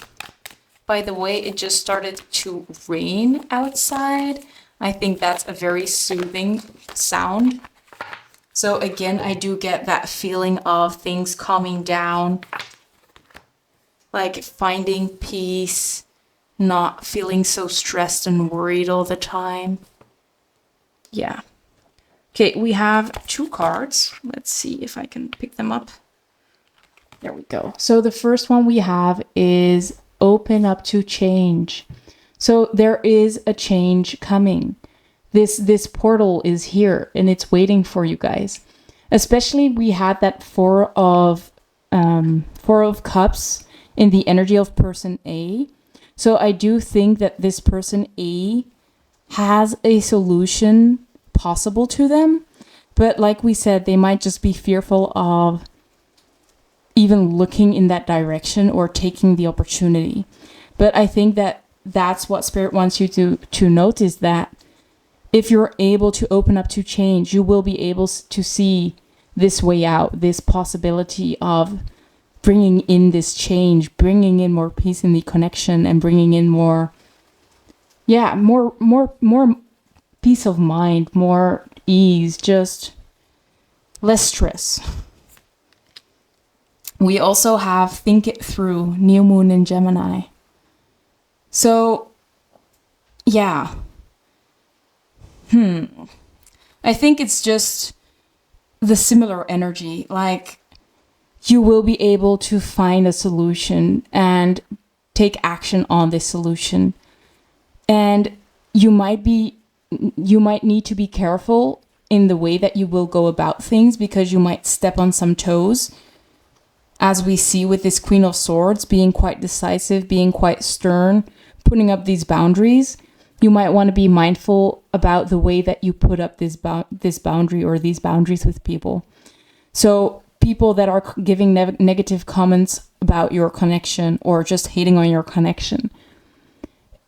By the way, it just started to rain outside. I think that's a very soothing sound. So again, I do get that feeling of things calming down, like finding peace, not feeling so stressed and worried all the time. Yeah. Okay, we have 2 cards. Let's see if I can pick them up. There we go. So the first one we have is open up to change. So there is a change coming. This portal is here and it's waiting for you guys. Especially we had that Four of Cups in the energy of person A. So I do think that this person A has a solution possible to them. But like we said, they might just be fearful of even looking in that direction or taking the opportunity. But I think that that's what Spirit wants you to notice, that if you're able to open up to change, you will be able to see this way out, this possibility of bringing in this change, bringing in more peace in the connection, and bringing in more peace of mind, more ease, just less stress. We also have Think It Through, New Moon in Gemini. So, yeah. I think it's just the similar energy. Like, you will be able to find a solution and take action on this solution. And you might need to be careful in the way that you will go about things, because you might step on some toes. As we see with this Queen of Swords, being quite decisive, being quite stern, putting up these boundaries, you might want to be mindful about the way that you put up this boundary or these boundaries with people. So people that are giving negative comments about your connection or just hating on your connection,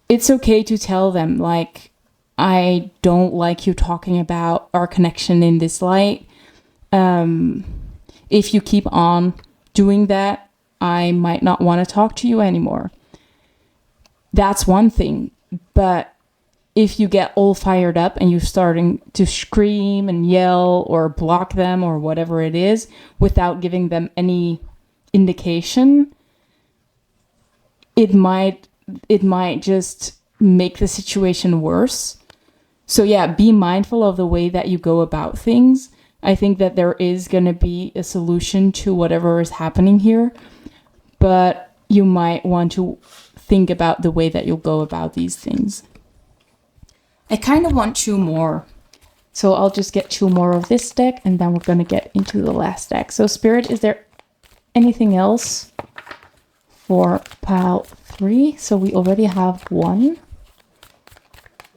it's okay to tell them, like, I don't like you talking about our connection in this light. If you keep on doing that, I might not want to talk to you anymore. That's one thing. But if you get all fired up and you're starting to scream and yell or block them or whatever it is without giving them any indication, it might just make the situation worse. So yeah, be mindful of the way that you go about things. I think that there is going to be a solution to whatever is happening here, but you might want to think about the way that you'll go about these things. I kind of want 2 more. So I'll just get 2 more of this deck and then we're going to get into the last deck. So Spirit, is there anything else for pile 3? So we already have 1.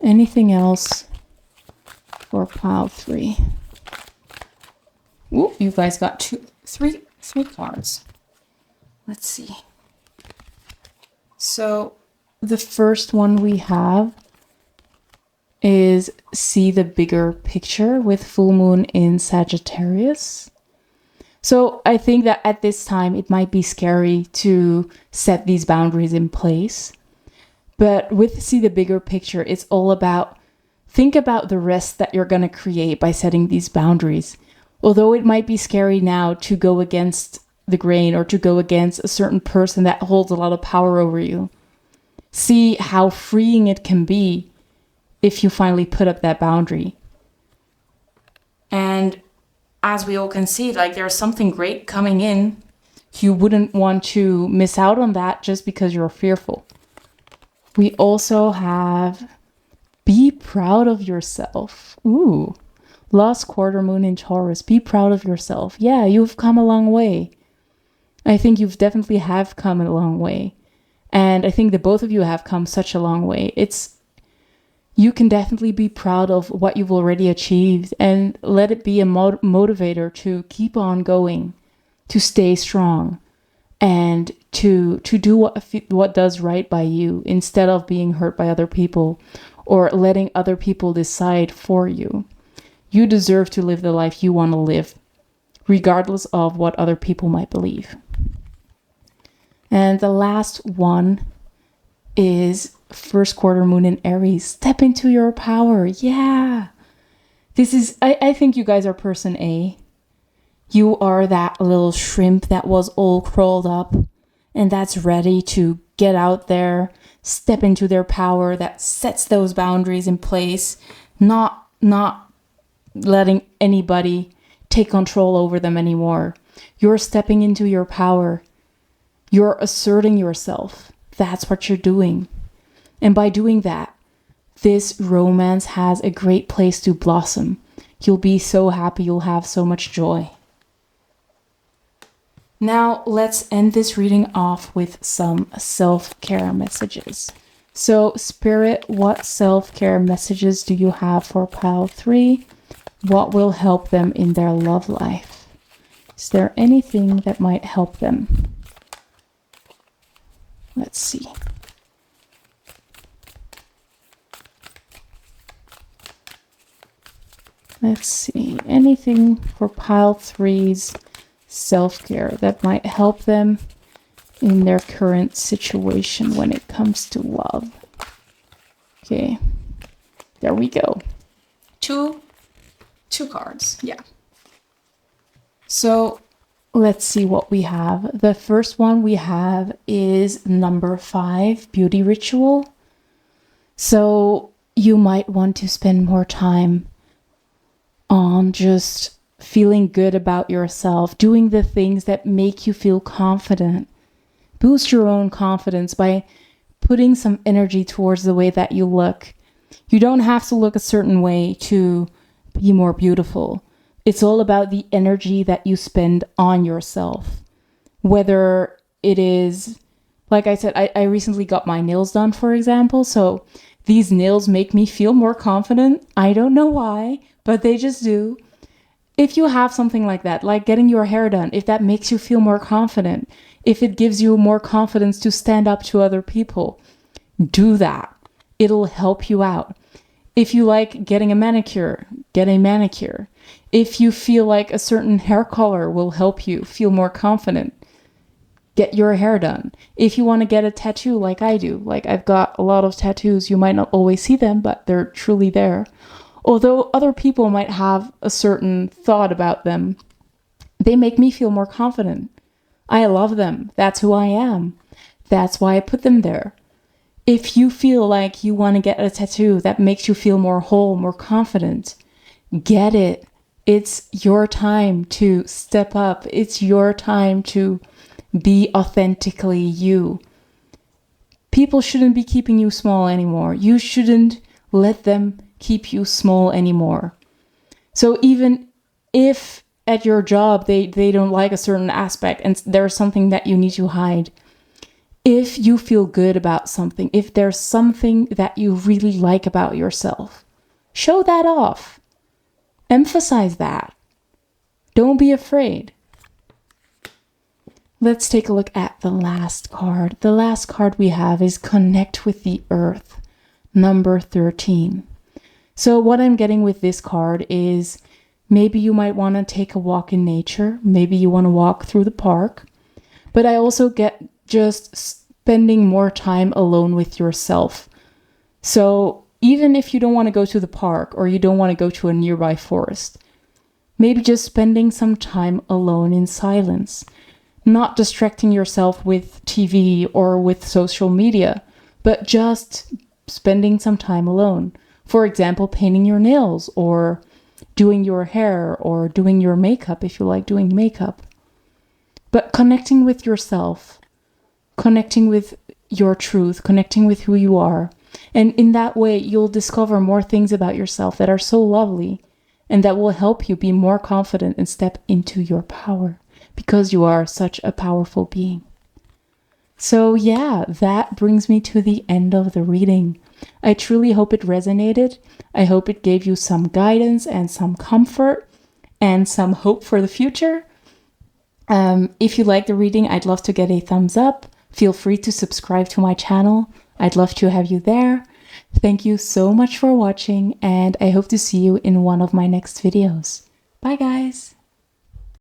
Anything else for pile 3? Ooh, you guys got three cards. Let's see. So the first one we have is See the Bigger Picture with full moon in Sagittarius. So I think that at this time it might be scary to set these boundaries in place. But with See the Bigger Picture, it's all about, think about the rest that you're going to create by setting these boundaries. Although it might be scary now to go against the grain or to go against a certain person that holds a lot of power over you, see how freeing it can be if you finally put up that boundary. And as we all can see, like, there's something great coming in. You wouldn't want to miss out on that just because you're fearful. We also have Be Proud of Yourself. Ooh. Last quarter moon in Taurus. Be proud of yourself. Yeah, you've come a long way. I think you've definitely have come a long way. And I think that both of you have come such a long way. You can definitely be proud of what you've already achieved and let it be a motivator to keep on going, to stay strong, and to do what does right by you instead of being hurt by other people or letting other people decide for you. You deserve to live the life you want to live, regardless of what other people might believe. And the last one is first quarter moon in Aries. Step into your power. Yeah. This is, I think you guys are person A. You are that little shrimp that was all curled up and that's ready to get out there, step into their power, that sets those boundaries in place, not letting anybody take control over them anymore. You're stepping into your power. You're asserting yourself. That's what you're doing. And by doing that, this romance has a great place to blossom. You'll be so happy. You'll have so much joy. Now, let's end this reading off with some self-care messages. So, Spirit, what self-care messages do you have for pile 3? What will help them in their love life? Is there anything that might help them? Let's see. Let's see. Anything for pile 3's self-care that might help them in their current situation when it comes to love. Okay. There we go. Two cards. Yeah. So let's see what we have. The first one we have is number 5, Beauty Ritual. So you might want to spend more time on just feeling good about yourself, doing the things that make you feel confident. Boost your own confidence by putting some energy towards the way that you look. You don't have to look a certain way to be more beautiful. It's all about the energy that you spend on yourself. Whether it is, like I said, I recently got my nails done, for example. So these nails make me feel more confident. I don't know why, but they just do. If you have something like that, like getting your hair done, if that makes you feel more confident, if it gives you more confidence to stand up to other people, do that. It'll help you out. If you like getting a manicure, get a manicure. If you feel like a certain hair color will help you feel more confident, get your hair done. If you want to get a tattoo like I do, like I've got a lot of tattoos, you might not always see them, but they're truly there. Although other people might have a certain thought about them, they make me feel more confident. I love them. That's who I am. That's why I put them there. If you feel like you want to get a tattoo that makes you feel more whole, more confident, get it. It's your time to step up. It's your time to be authentically you. People shouldn't be keeping you small anymore. You shouldn't let them keep you small anymore. So even if at your job they don't like a certain aspect and there's something that you need to hide, if you feel good about something, if there's something that you really like about yourself, show that off. Emphasize that. Don't be afraid. Let's take a look at the last card. The last card we have is Connect with the Earth, number 13. So what I'm getting with this card is maybe you might want to take a walk in nature. Maybe you want to walk through the park. But I also get just spending more time alone with yourself. So even if you don't want to go to the park or you don't want to go to a nearby forest, maybe just spending some time alone in silence, not distracting yourself with TV or with social media, but just spending some time alone. For example, painting your nails or doing your hair or doing your makeup if you like doing makeup. But connecting with yourself, connecting with your truth, connecting with who you are. And in that way, you'll discover more things about yourself that are so lovely and that will help you be more confident and step into your power because you are such a powerful being. So yeah, that brings me to the end of the reading. I truly hope it resonated. I hope it gave you some guidance and some comfort and some hope for the future. If you like the reading, I'd love to get a thumbs up. Feel free to subscribe to my channel. I'd love to have you there. Thank you so much for watching, and I hope to see you in one of my next videos. Bye, guys.